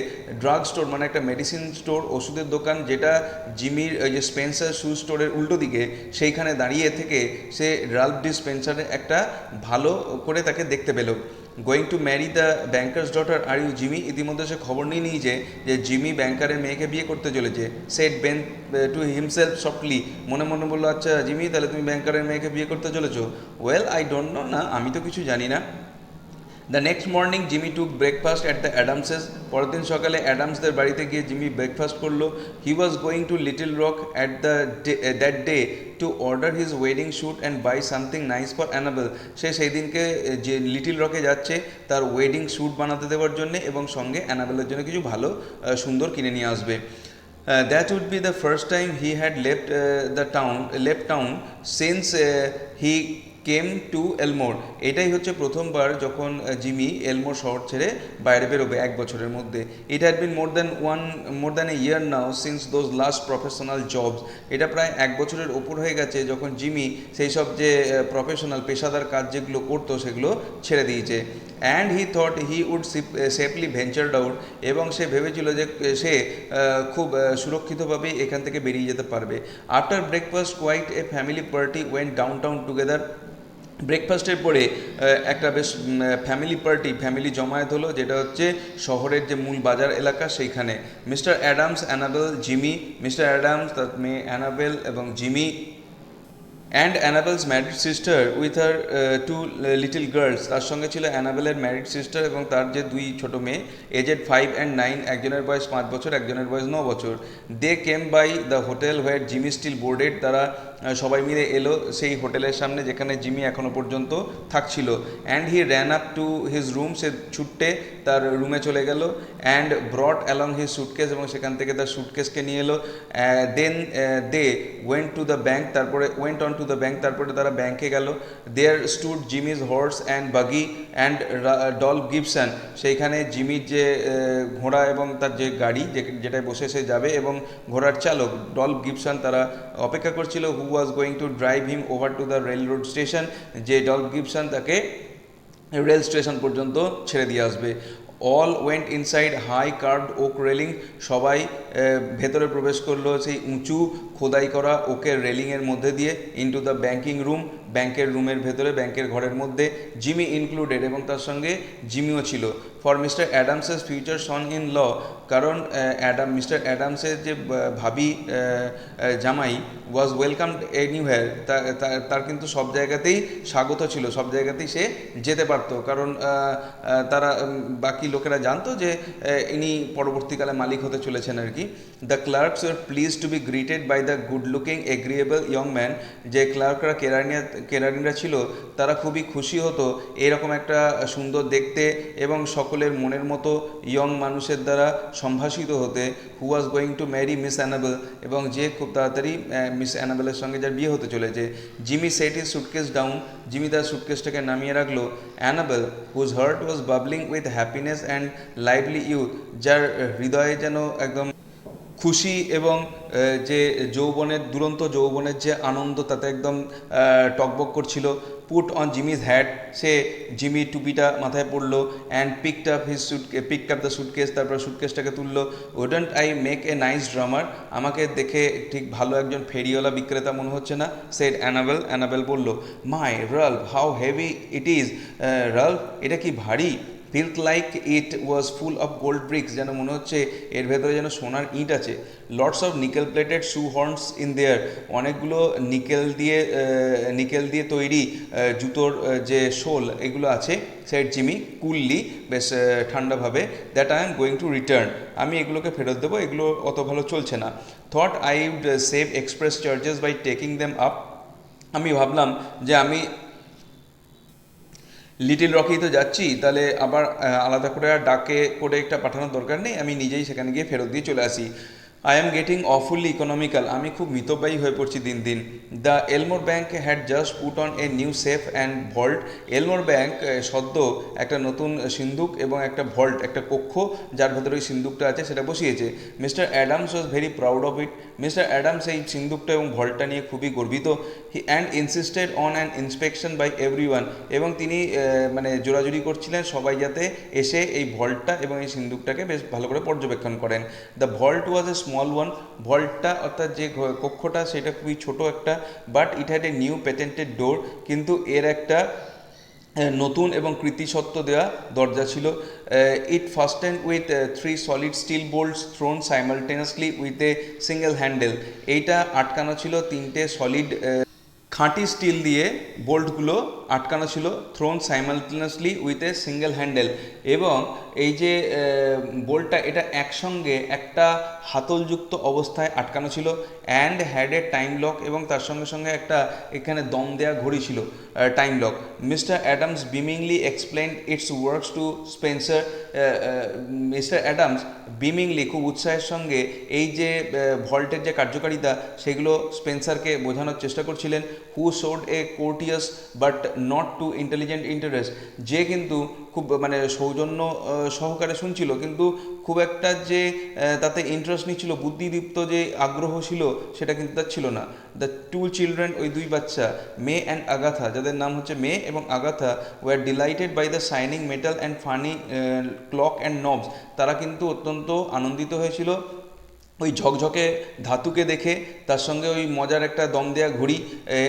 ড্রাগ স্টোর মানে একটা মেডিসিন স্টোর, ওষুধের দোকান, যেটা জিমির ওই যে স্পেন্সার শু স্টোরের উল্টো দিকে, সেইখানে দাঁড়িয়ে থেকে সে রাল্ফ ডিসপেন্সারের একটা ভালো করে তাকে দেখতে পেল। Going to marry the banker's daughter are you Jimmy, ইতিমধ্যে সে খবর নিয়ে নিয়েছে যে জিমি ব্যাংকারের মেয়েকে বিয়ে করতে চলেছে। Set Ben to himself softly, মনে মনে বললো, আচ্ছা জিমি, তাহলে তুমি ব্যাংকারের মেয়েকে বিয়ে করতে চলেছো। ওয়েল আই ডোন্ট নো, না আমি তো কিছু জানি না। The next morning Jimmy took breakfast at the Adamses. পরের দিন সকালে অ্যাডামসদের বাড়িতে গিয়ে জিমি ব্রেকফাস্ট করলো। He was going to Little Rock at the that day to order his wedding suit and buy something nice for Annabel. সে সেই দিনকে যে লিটিল রকে যাচ্ছে তার ওয়েডিং শ্যুট বানাতে দেওয়ার জন্য এবং সঙ্গে অ্যানাবেলের জন্য কিছু ভালো সুন্দর কিনে নিয়ে আসবে। That would be the first time he had left town since he came to এলমোর। এটাই হচ্ছে প্রথমবার যখন জিমি এলমোর শহর ছেড়ে বাইরে বেরোবে এক বছরের মধ্যে। It had been more than a year now since those last professional jobs. এটা প্রায় এক বছরের ওপর হয়ে গেছে যখন জিমি সেই সব যে প্রফেশনাল পেশাদার কাজ যেগুলো করতো সেগুলো ছেড়ে দিয়েছে। And he thought he would safely ventured out. এবং সে ভেবেছিল যে সে খুব সুরক্ষিতভাবেই এখান থেকে বেরিয়ে যেতে পারবে। After breakfast quite a family party went downtown together. ব্রেকফাস্টের পরে একটা বেশ ফ্যামিলি জমায়েত হলো, যেটা হচ্ছে শহরের যে মূল বাজার এলাকা সেইখানে। Mister Adams, Annabel, Jimmy. Mister Adams, তার মেয়ে অ্যানাবেল এবং Jimmy and Annabel's married sister with her two little girls. তার সঙ্গে ছিল অ্যানাবেলের ম্যারিড সিস্টার এবং তার যে দুই ছোটো মেয়ে, এজেড 5 and 9, একজনের বয়স 5 বছর, একজনের বয়স 9 বছর। They came by the hotel where Jimmy still boarded. তারা সবাই মিলে এলো সেই হোটেলের সামনে যেখানে জিমি এখনও পর্যন্ত থাকছিল। And he ran up to his room. সে ছুট্টে তার রুমে চলে গেল। And brought along his suitcase, এবং সেখান থেকে তার সুটকেসকে নিয়ে এলো। Then they went to the bank, তারপরে went on to the bank, তারপরে তারা ব্যাংকে গেল। There stood Jimmy's horse and buggy and Dolph Gibson. সেইখানে জিমির যে ঘোড়া এবং তার যে গাড়ি যেটায় বসে সে যাবে এবং ঘোড়ার চালক ডলফ গিবসন তারা অপেক্ষা করছিল। Who was going to drive him over to the railroad station. যে ডলফ গিবসন তাকে রেল স্টেশন পর্যন্ত ছেড়ে দিয়ে আসবে। All went inside high carved oak railing. সবাই ভেতরে প্রবেশ করলো সেই উঁচু খোদাই করা ওকের রেলিংয়ের মধ্যে দিয়ে। ইনটু দ্য ব্যাঙ্কিং রুম, ব্যাংকের রুমের ভেতরে, ব্যাংকের ঘরের মধ্যে। জিমি ইনক্লুডেড, এবং তার সঙ্গে জিমিও ছিল। For mister Adams's future son in law, কারণ মিস্টার অ্যাডামসের যে ভাবি জামাই ওয়াজ ওয়েলকাম এনিওয়্যার। তার কিন্তু সব জায়গাতেই স্বাগত ছিল, সব জায়গাতেই সে যেতে পারতো, কারণ তারা বাকি লোকেরা জানতো যে ইনি পরবর্তীকালে মালিক হতে চলেছেন আর কি। The clerks were please to be greeted by the good looking agreeable young man. যে ক্লার্করা কেরানিরা ছিল তারা খুবই খুশি হতো এরকম একটা সুন্দর দেখতে এবং সকলের মনের মতো ইয়ং মানুষের দ্বারা সম্ভাষিত হতে। Who was going to marry miss Annabel, এবং যে খুব তাড়াতাড়ি মিস অ্যানাবেলের সঙ্গে যার বিয়ে হতে চলেছে। Jimmy set his suitcase down. Jimmy তার সুটকেসটাকে নামিয়ে রাখলো। Annabel whose heart was bubbling with happiness and lively youth, যার হৃদয়ে যেন একদম খুশি এবং যে দুরন্ত যৌবনের যে আনন্দ তাতে একদম টকবক করছিল। পুট অন জিমিজ হ্যাট, সে জিমি টুপিটা মাথায় পড়লো। And picked up the suitcase, তারপর সুটকেসটাকে তুললো। Wouldn't I make a nice drummer, আমাকে দেখে ঠিক ভালো একজন ফেরিওয়ালা বিক্রেতা মনে হচ্ছে না, সেড অ্যানাবেল বলল। My Ralph, how heavy it is. Ralph, এটা কি ভারী। Felt like it was full of gold bricks, যেন মনে হচ্ছে এর ভেতরে যেন সোনার ইট আছে। Lots of nickel plated shoe horns in there, অনেকগুলো নিকেল দিয়ে তৈরি জুতোর যে শোল এগুলো আছে। সেড জিমি কুললি, বেশ ঠান্ডাভাবে। That I am going to return, আমি এগুলোকে ফেরত দেবো, এগুলো অত ভালো চলছে না। Thought I would save express charges by taking them up, আমি ভাবলাম যে আমি লিটিল রকেই তো যাচ্ছি, তাহলে আবার আলাদা করে আর ডাকে করে একটা পাঠানোর দরকার নেই, আমি নিজেই সেখানে গিয়ে ফেরত দিয়ে চলে আসি। আই এম গেটিং অফুলি ইকোনমিক্যাল, আমি খুব মিতব্যয়ী হয়ে পড়ছি দিন দিন। The এলমোর bank had just put on a new safe and vault, এলমোর bank সদ্য একটা নতুন সিন্দুক এবং একটা ভল্ট, একটা কক্ষ যার ভেতরে ওই সিন্দুকটা আছে সেটা বসিয়েছে। Mister Adams was very proud of it, mister Adams এই সিন্দুকটা এবং ভল্টটা নিয়ে খুবই গর্বিত। And insisted on an inspection by everyone, এবং তিনি মানে জোরাজুরি করছিলেন সবাই যাতে এসে এই ভল্টটা এবং এই সিন্দুকটাকে বেশ ভালো করে পর্যবেক্ষণ করেন। The vault was a small one, ভল্টটা অর্থাৎ যে কক্ষটা সেটা খুবই ছোট একটা, but it had a new patented door, কিন্তু এর একটা নতুন এবং কৃতিসত্ব দেওয়া দরজা ছিল। It fastened with 3 solid steel bolts thrown simultaneously with a single handle, এইটা আটকানো ছিল 3টে সলিড খাঁটি স্টিল দিয়ে বোল্টগুলো আটকানো ছিল, thrown simultaneously with a single handle. এবং এই যে বোল্টটা এটা একসঙ্গে একটা হাতলযুক্ত অবস্থায় আটকানো ছিল, and had a time lock, এবং তার সঙ্গে সঙ্গে একটা এখানে দম দেয়া ঘড়ি ছিল, time lock. Mister Adams beamingly explained its works to Spencer. Mister Adams beamingly খুব উৎসাহের সঙ্গে এই যে ভল্টের যে কার্যকারিতা সেগুলো স্পেন্সারকে বোঝানোর চেষ্টা করছিলেন। Who showed a courteous but not too intelligent interest, যে কিন্তু খুব মানে সৌজন্য সহকারে শুনছিল, কিন্তু খুব একটা যে তাতে ইন্টারেস্ট নিচ্ছিল, বুদ্ধিদীপ্ত যে আগ্রহ ছিল সেটা কিন্তু তার ছিল না। দ্য টু চিলড্রেন, ওই দুই বাচ্চা মে অ্যান্ড আগাথা, যাদের নাম হচ্ছে মে এবং Agatha, were delighted by the shining metal and funny clock and knobs, তারা কিন্তু অত্যন্ত আনন্দিত হয়েছিল ওই ঝকঝকে ধাতুকে দেখে, তার সঙ্গে ওই মজার একটা দম দেয়া ঘড়ি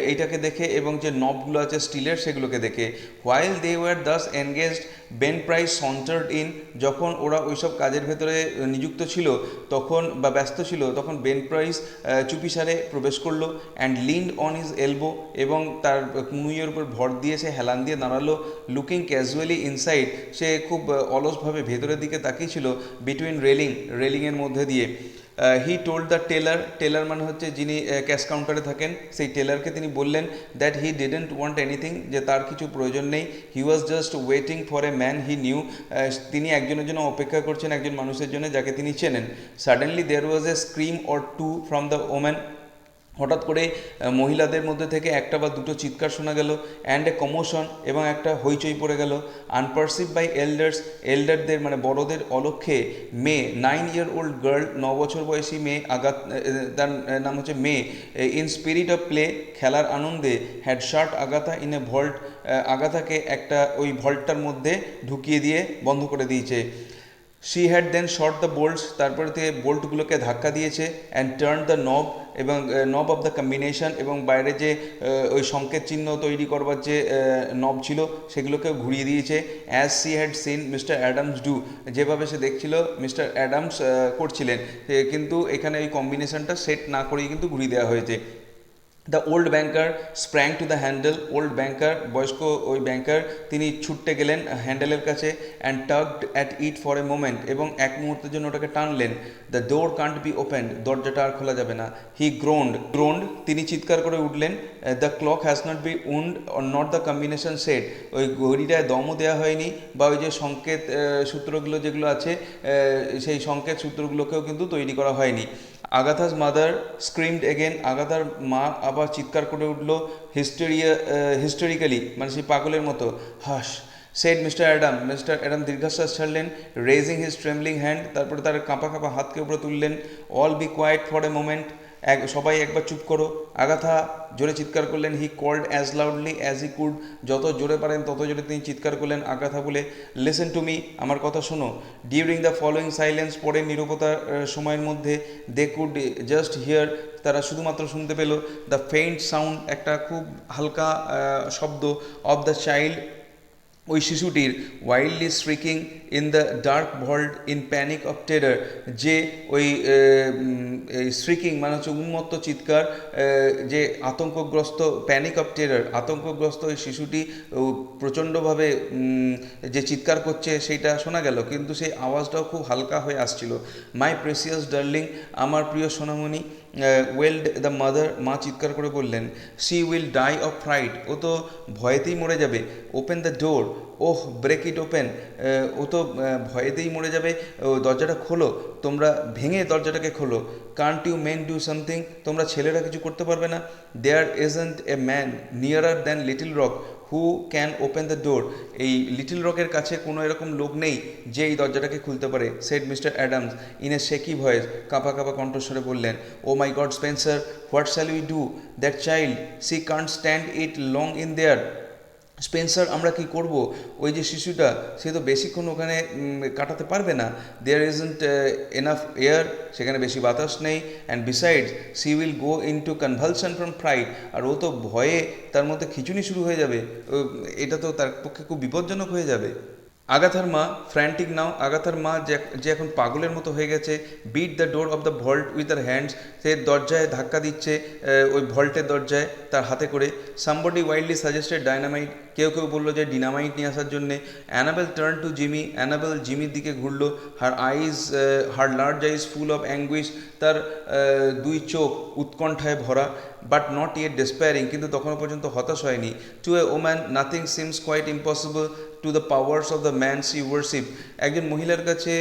এইটাকে দেখে, এবং যে নবগুলো আছে স্টিলের সেগুলোকে দেখে। While they were thus engaged, Ben Price sauntered in, যখন ওরা ওইসব কাজের ভেতরে নিযুক্ত ছিল তখন বা ব্যস্ত ছিল, তখন বেন প্রাইস চুপিসারে প্রবেশ করলো, and leaned on his elbow, এবং তার কনুইয়ের উপর ভর দিয়ে সে হেলান দিয়ে দাঁড়ালো। লুকিং ক্যাজুয়ালি ইনসাইড, সে খুব অলসভাবে ভেতরের দিকে তাকিয়েছিল, বিটুইন রেলিংয়ের মধ্যে দিয়ে। He told the teller, teller মানে হচ্ছে যিনি ক্যাশ কাউন্টারে থাকেন, সেই টেলারকে তিনি বললেন that he didn't want anything, যে তার কিছু প্রয়োজন নেই। He was just waiting for a man he knew, তিনি একজনের জন্য অপেক্ষা করছেন, একজন মানুষের জন্য যাকে তিনি চেনেন। Suddenly there was a scream or two from the woman, হঠাৎ করে মহিলাদের মধ্যে থেকে একটা বা দুটো চিৎকার শোনা গেল, অ্যান্ড এ কমোশন, এবং একটা হইচই পড়ে গেল। আনপারসিভ বাই এল্ডারদের মানে বড়দের অলক্ষ্যে, মে 9 year old গার্ল, 9 বছর বয়সী মেয়ে তার নাম হচ্ছে মেয়ে, ইন স্পিরিট অফ প্লে, খেলার আনন্দে, had shut Agatha in a vault, আগাথাকে একটা ওই ভল্টটার মধ্যে ঢুকিয়ে দিয়ে বন্ধ করে দিয়েছে। She had then shot the bolts, তারপরে থেকে বোল্টগুলোকে ধাক্কা দিয়েছে, অ্যান্ড টার্ন দ্য নব, এবং নব অফ দ্য কম্বিনেশন, এবং বাইরে যে ওই সংকেত চিহ্ন তৈরি করবার যে নব ছিল সেগুলোকেও ঘুরিয়ে দিয়েছে। As she had seen mister Adams do, যেভাবে সে দেখছিল মিস্টার অ্যাডামস করছিলেন, কিন্তু এখানে ওই কম্বিনেশনটা সেট না করেই কিন্তু ঘুরিয়ে দেওয়া হয়েছে। The old banker sprang to the handle, old banker বয়স্ক ওই ব্যাংকার তিনি ছুটতে গেলেন হ্যান্ডেলের কাছে, and tugged at it for a moment, এবং এক মুহূর্তের জন্য ওটাকে টানলেন। The door can't be opened, দরজাটা আর খোলা যাবে না। হি গ্রোন্ড, তিনি চিৎকার করে উঠলেন। The clock has not be wound or not the combination set, ওই ঘড়িটায় দমও দেওয়া হয়নি, বা ওই যে সংকেত সূত্রগুলো যেগুলো আছে সেই সংকেত সূত্রগুলোকেও কিন্তু তৈরি করা হয়নি। আগাথাস মাদার স্ক্রিমড এগেন, আগাথার মা আবার চিৎকার করে উঠলো, হিস্টোরিক্যালি মানে সেই পাগলের মতো। হাস সেড মিস্টার অ্যাডাম দীর্ঘশ্বাস ছাড়লেন, রেজিং হিজ ট্রেমলিং হ্যান্ড, তারপরে তার কাঁপা কাঁপা হাতকে উপরে তুললেন। All be quiet for a moment, সবাই একবার চুপ করো। আগাথা জোরে চিৎকার করলেন। He called as loudly as he could, যত জোরে পারেন তত জোরে তিনি চিৎকার করলেন আগাথা বলে, লিসেন টু মি, আমার কথা শোনো। ডিউরিং দ্য ফলোয়িং সাইলেন্স, পরে নীরবতার সময়ের মধ্যে, দে কুড জাস্ট হিয়ার, তারা শুধুমাত্র শুনতে পেল, দ্য ফেইন্ট সাউন্ড, একটা খুব হালকা শব্দ, অফ দ্য চাইল্ড, ওই শিশুটির, wildly shrieking in the dark vault in panic of terror, যে ওই স্ট্রিকিং মানে হচ্ছে উন্মত্ত চিৎকার, যে আতঙ্কগ্রস্ত, প্যানিক অফ টেরার আতঙ্কগ্রস্ত ওই শিশুটি প্রচণ্ডভাবে যে চিৎকার করছে সেইটা শোনা গেল, কিন্তু সেই আওয়াজটাও খুব হালকা হয়ে আসছিল। মাই প্রেসিয়াস ডার্লিং, আমার প্রিয় সোনামণি। ওয়েল্ড দ্য মাদার, মা চিৎকার করে বললেন। She will die of fright, ও তো ভয়েতেই মরে যাবে। Open the door, oh break it open, ও তো ভয়েতেই মরে যাবে, দরজাটা খোলো, তোমরা ভেঙে দরজাটাকে খোলো। Can't you men do something, তোমরা ছেলেরা কিছু করতে পারবে না? There isn't a man nearer than Little Rock who can open the door, এই লিটল রকের কাছে কোনো এরকম লোক নেই যে এই দরজাটাকে খুলতে পারে, said mister Adams in a shaky voice, কাঁপা কাঁপা কণ্ঠস্বরে বললেন। Oh my God Spencer, what shall we do? That child, she can't stand it long in there. Spencer, আমরা কি করব? ওই যে শিশুটা, সে তো বেশিক্ষণ ওখানে কাটাতে পারবে না। দেয়ার ইজন্ট এনাফ এয়ার, সেখানে বেশি বাতাস নেই। And besides she will go into convulsion from fright, আর ও তো ভয়ে তার মধ্যে খিঁচুনি শুরু হয়ে যাবে, এটা তো তার পক্ষে খুব বিপজ্জনক হয়ে যাবে। আগাথার মা ফ্র্যান্টিক নাও, আগাথার মা যে এখন পাগলের মতো হয়ে গেছে, beat the door of the vault with her hands, সে দরজায় ধাক্কা দিচ্ছে, ওই ভল্টের দরজায় তার হাতে করে। সামবডি ওয়াইল্ডলি সাজেস্টেড ডায়নামাইট, কেউ কেউ বললো যে ডিনামাইট নিয়ে আসার জন্যে। Annabel turn to Jimmy, Annabel জিমির দিকে ঘুরলো। Her large eyes full of anguish, তার দুই চোখ উৎকণ্ঠায় ভরা। বাট নট ইয়েট ডেসপায়ারিং, কিন্তু তখনও পর্যন্ত হতাশ হয়নি। To a woman nothing seems quite impossible to the powers of the man she worship, একজন মহিলার কাছে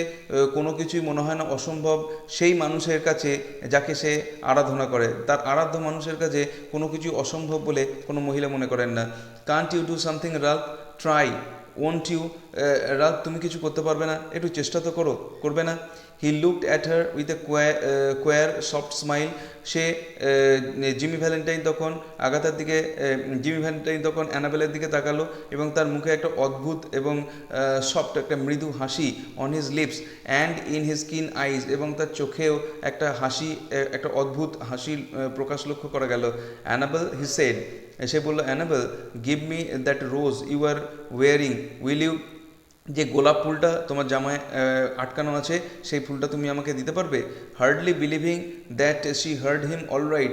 কোনো কিছুই মনে হয় না অসম্ভব সেই মানুষের কাছে যাকে সে আরাধনা করে। তার আরাধ্য মানুষের কাছে কোনো কিছু অসম্ভব বলে কোনো মহিলা মনে করেন না। Can't you do something Ralph, try won't you, Ralph তুমি কিছু করতে পারবে না, একটু চেষ্টা তো করো, করবে না? He looked at her with a queer soft smile, সে জিমি ভ্যালেন্টাইন তখন আগাথার দিকে, জিমি ভ্যালেন্টাইন তখন অ্যানাবেলের দিকে তাকালো এবং তার মুখে একটা অদ্ভুত এবং সফট একটা মৃদু হাসি, on his lips and in his keen eyes, এবং তার চোখেও একটা হাসি, একটা অদ্ভুত হাসির প্রকাশ লক্ষ্য করা গেল। অ্যানাবেল হি সেড, সে বললো, Annabel give me that rose you are wearing, will you, যে গোলাপ ফুলটা তোমার জামায় আটকানো আছে সেই ফুলটা তুমি আমাকে দিতে পারবে? Hardly believing that she heard him all right,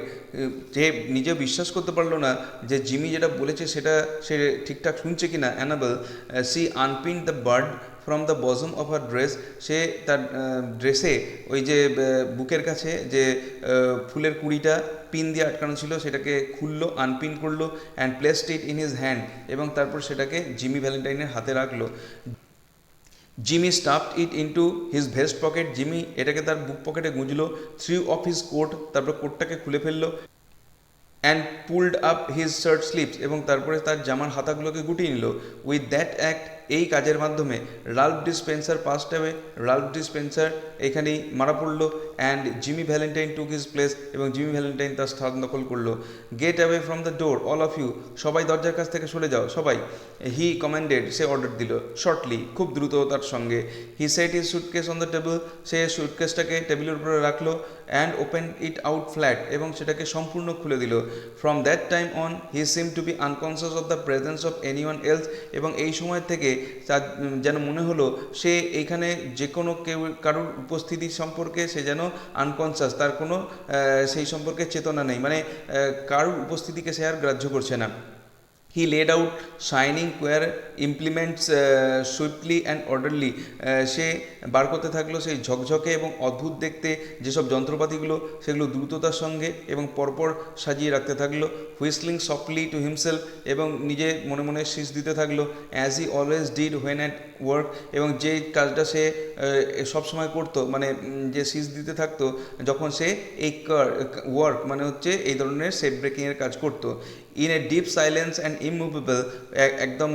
যে নিজে বিশ্বাস করতে পারলো না যে জিমি যেটা বলেছে সেটা সে ঠিকঠাক শুনছে কিনা। Annabel she unpin the bird from the bosom of her dress, সে তার ড্রেসে ওই যে বুকের কাছে যে ফুলের কুড়িটা পিন দিয়ে আটকানো ছিল সেটাকে খুললো, আনপিন করলো, and placed it in his hand, এবং তারপর সেটাকে জিমি ভ্যালেন্টাইনের হাতে রাখলো। Jimmy stuffed it into his vest pocket, Jimmy এটাকে তার বুক পকেটে গুঁজলো। থ্রি অফ হিজ কোট, তারপর কোটটাকে খুলে ফেললো। And pulled up his shirt sleeves, এবং তারপরে তার জামার হাতাগুলোকে গুটিয়ে নিল। উইথ দ্যাট অ্যাক্ট, এই কাজের মাধ্যমে Ralph D Spencer passed away, Ralph D Spencer এখানেই মারা পড়লো। And Jimmy Valentine took his place, এবং জিমি ভ্যালেন্টাইন তার স্থান দখল করলো। Get away from the door all of you, সবাই দরজার কাছ থেকে সরে যাও সবাই। হি কমান্ডেড, সে অর্ডার দিল। শর্টলি, খুব দ্রুততার সঙ্গে। He set his suitcase on the table, সে সুটকেসটাকে টেবিলের উপরে রাখলো। And open it out flat, এবং সেটাকে সম্পূর্ণ খুলে দিল। From that time on he seem to be unconscious of the presence of anyone else, এবং এই সময় থেকে তার যেন মনে হলো সে এইখানে যে কোনো কেউ কারোর উপস্থিতি সম্পর্কে সে যেন আনকনসিয়াস, তার কোনো সেই সম্পর্কে চেতনা নেই, মানে কারোর উপস্থিতিকে সে আর গ্রাহ্য করছে না। He laid out shining queer implements swiftly and orderly, সে বার করতে থাকলো সেই ঝকঝকে এবং অদ্ভুত দেখতে যেসব যন্ত্রপাতিগুলো, সেগুলো দ্রুততার সঙ্গে এবং পরপর সাজিয়ে রাখতে থাকলো। হুইসলিং সফটলি টু হিমসেলফ, এবং নিজে মনে মনে শীষ দিতে থাকলো। As he always did when at work, এবং যে কাজটা সে সবসময় করতো, মানে যে শীষ দিতে থাকতো যখন সে এই ওয়ার্ক মানে হচ্ছে এই ধরনের সেট ব্রেকিংয়ের কাজ করতো। In a deep silence and immovable, একদম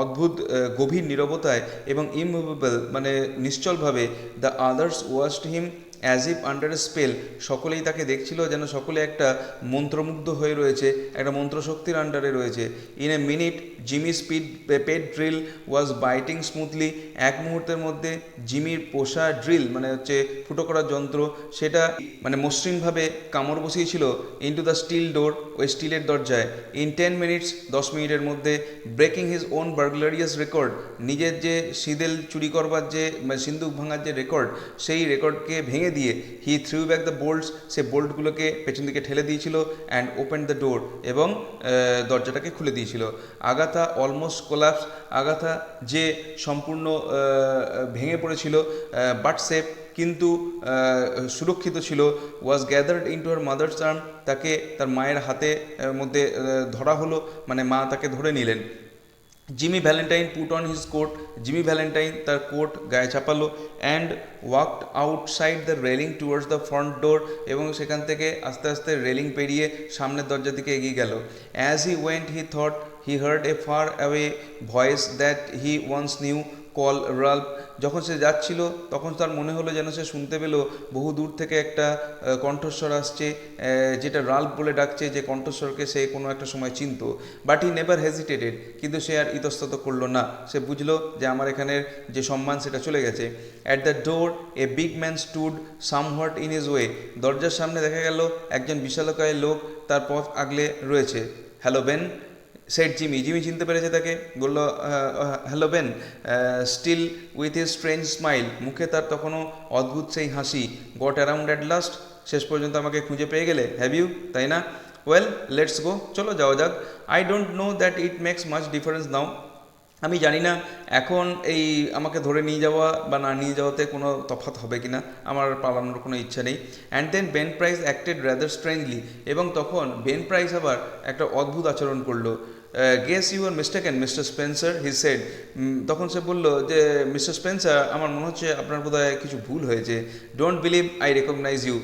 অদ্ভুত গভীর নীরবতায় এবং ইমুভেবল মানে নিশ্চলভাবে। The others watched him as if under a spell, সকলেই তাকে দেখছিল যেন সকলে একটা মন্ত্রমুগ্ধ হয়ে রয়েছে, একটা মন্ত্রশক্তির আন্ডারে রয়েছে। In a minute Jimmy speed pet drill was biting smoothly, এক মুহূর্তের মধ্যে জিমির পোষা ড্রিল মানে হচ্ছে ফুটো করার যন্ত্র, সেটা মানে মসৃণভাবে কামড় বসিয়েছিল ইন্টু দ্য স্টিল ডোর, ওই স্টিলের দরজায়। ইন 10 মিনিটস, 10 মিনিটের মধ্যে, ব্রেকিং হিজ ওন বার্গলারিয়াস রেকর্ড, নিজের যে সিঁদেল চুরি করবার যে সিন্দুক ভাঙার যে রেকর্ড, সেই রেকর্ডকে ভেঙে দিয়ে হি থ্রু ব্যাক দ্য বোল্টস, সে বোল্টগুলোকে পেছন দিকে ঠেলে দিয়েছিল। অ্যান্ড ওপেন দ্য ডোর, এবং দরজাটাকে খুলে দিয়েছিল। আগাথা অলমোস্ট কোলাপস, আগাথা যে সম্পূর্ণ ভেঙে পড়েছিল, বাট সেফ কিন্তু সুরক্ষিত ছিল। ওয়াজ গ্যাদার্ড ইনটু হার মাদার্স আর্ম, তাকে তার মায়ের হাতে মধ্যে ধরা হলো, মানে মা তাকে ধরে নিলেন। Jimmy Valentine put on his coat, Jimmy Valentine তার কোট গায়ে চাপালো। And walked outside the railing towards the front door, এবং সেখান থেকে আস্তে আস্তে রেলিং পেরিয়ে সামনের দরজার দিকে এগিয়ে গেল। As he went he thought he heard a far away voice that he once knew call Ralph, যখন সে যাচ্ছিল তখন তার মনে হলো যেন সে শুনতে পেল বহু দূর থেকে একটা কণ্ঠস্বর আসছে, যেটা রাল্ফ বলে ডাকছে, যে কণ্ঠস্বরকে সে কোনো একটা সময় চিনত। বাট হি নেভার হেজিটেটেড, কিন্তু সে আর ইতস্তত করলো না, সে বুঝলো যে আমার এখানের যে সম্মান সেটা চলে গেছে। At the door a big man stood somewhat in his way, দরজার সামনে দেখা গেল একজন বিশালকায় লোক তার পথ আগলে রয়েছে। Hello Ben, said Jimmy, Jimmy চিনতে পেরেছে তাকে, বলল hello Ben, still with his strange smile, মুখে তার তখনও অদ্ভুত সেই হাসি, গট অ্যারাউন্ড অ্যাট লাস্ট, শেষ পর্যন্ত আমাকে খুঁজে পেয়ে গেলে, হ্যাভ ইউ, তাই না? ওয়েল লেটস গো, চলো যাওয়া যাক। I don't know that it makes much difference now, আমি জানি না এখন এই আমাকে ধরে নিয়ে যাওয়া বা না নিয়ে যাওয়াতে কোনো তফাৎ হবে কি না, আমার পালানোর কোনো ইচ্ছা নেই। And then Ben Price acted rather strangely, এবং তখন বেন প্রাইস আবার একটা অদ্ভুত আচরণ করলো। Guess you are mistaken mister Spencer, he said, তখন সে বলল যে মিস্টার স্পেন্সার, আমার মনে হচ্ছে আপনার বোধহয় কিছু ভুল হয়েছে। Don't believe I recognize you,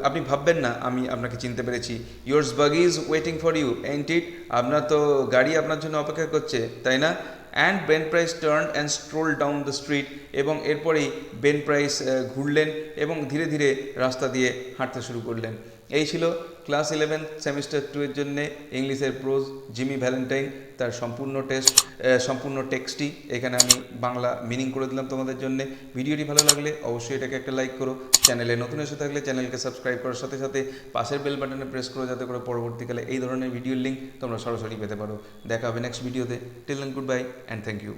আপনি ভাববেন না আমি আপনাকে চিনতে পেরেছি। Yours buggy is waiting for you ain't it, আপনার তো গাড়ি আপনার জন্য অপেক্ষা করছে, তাই না? And Ben Price turn and stroll down the street, এবং এরপরেই বেন প্রাইস ঘুরলেন এবং ধীরে ধীরে রাস্তা দিয়ে হাঁটতে শুরু করলেন। এই ছিল ক্লাস 11 সেমিস্টার 2 এর জন্যে ইংলিশের প্রোজ জিমি ভ্যালেন্টাইন, তার সম্পূর্ণ টেক্সটই এখানে আমি বাংলা মিনিং করে দিলাম তোমাদের জন্য। ভিডিওটি ভালো লাগলে অবশ্যই এটাকে একটা লাইক করো, চ্যানেলে নতুন এসে থাকলে চ্যানেলকে সাবস্ক্রাইব করার সাথে সাথে পাশের বেল বাটনে প্রেস করো, যাতে করে পরবর্তীকালে এই ধরনের ভিডিওর লিঙ্ক তোমরা সরাসরি পেতে পারো। দেখা হবে নেক্সট ভিডিওতে। Till then good bye and thank you.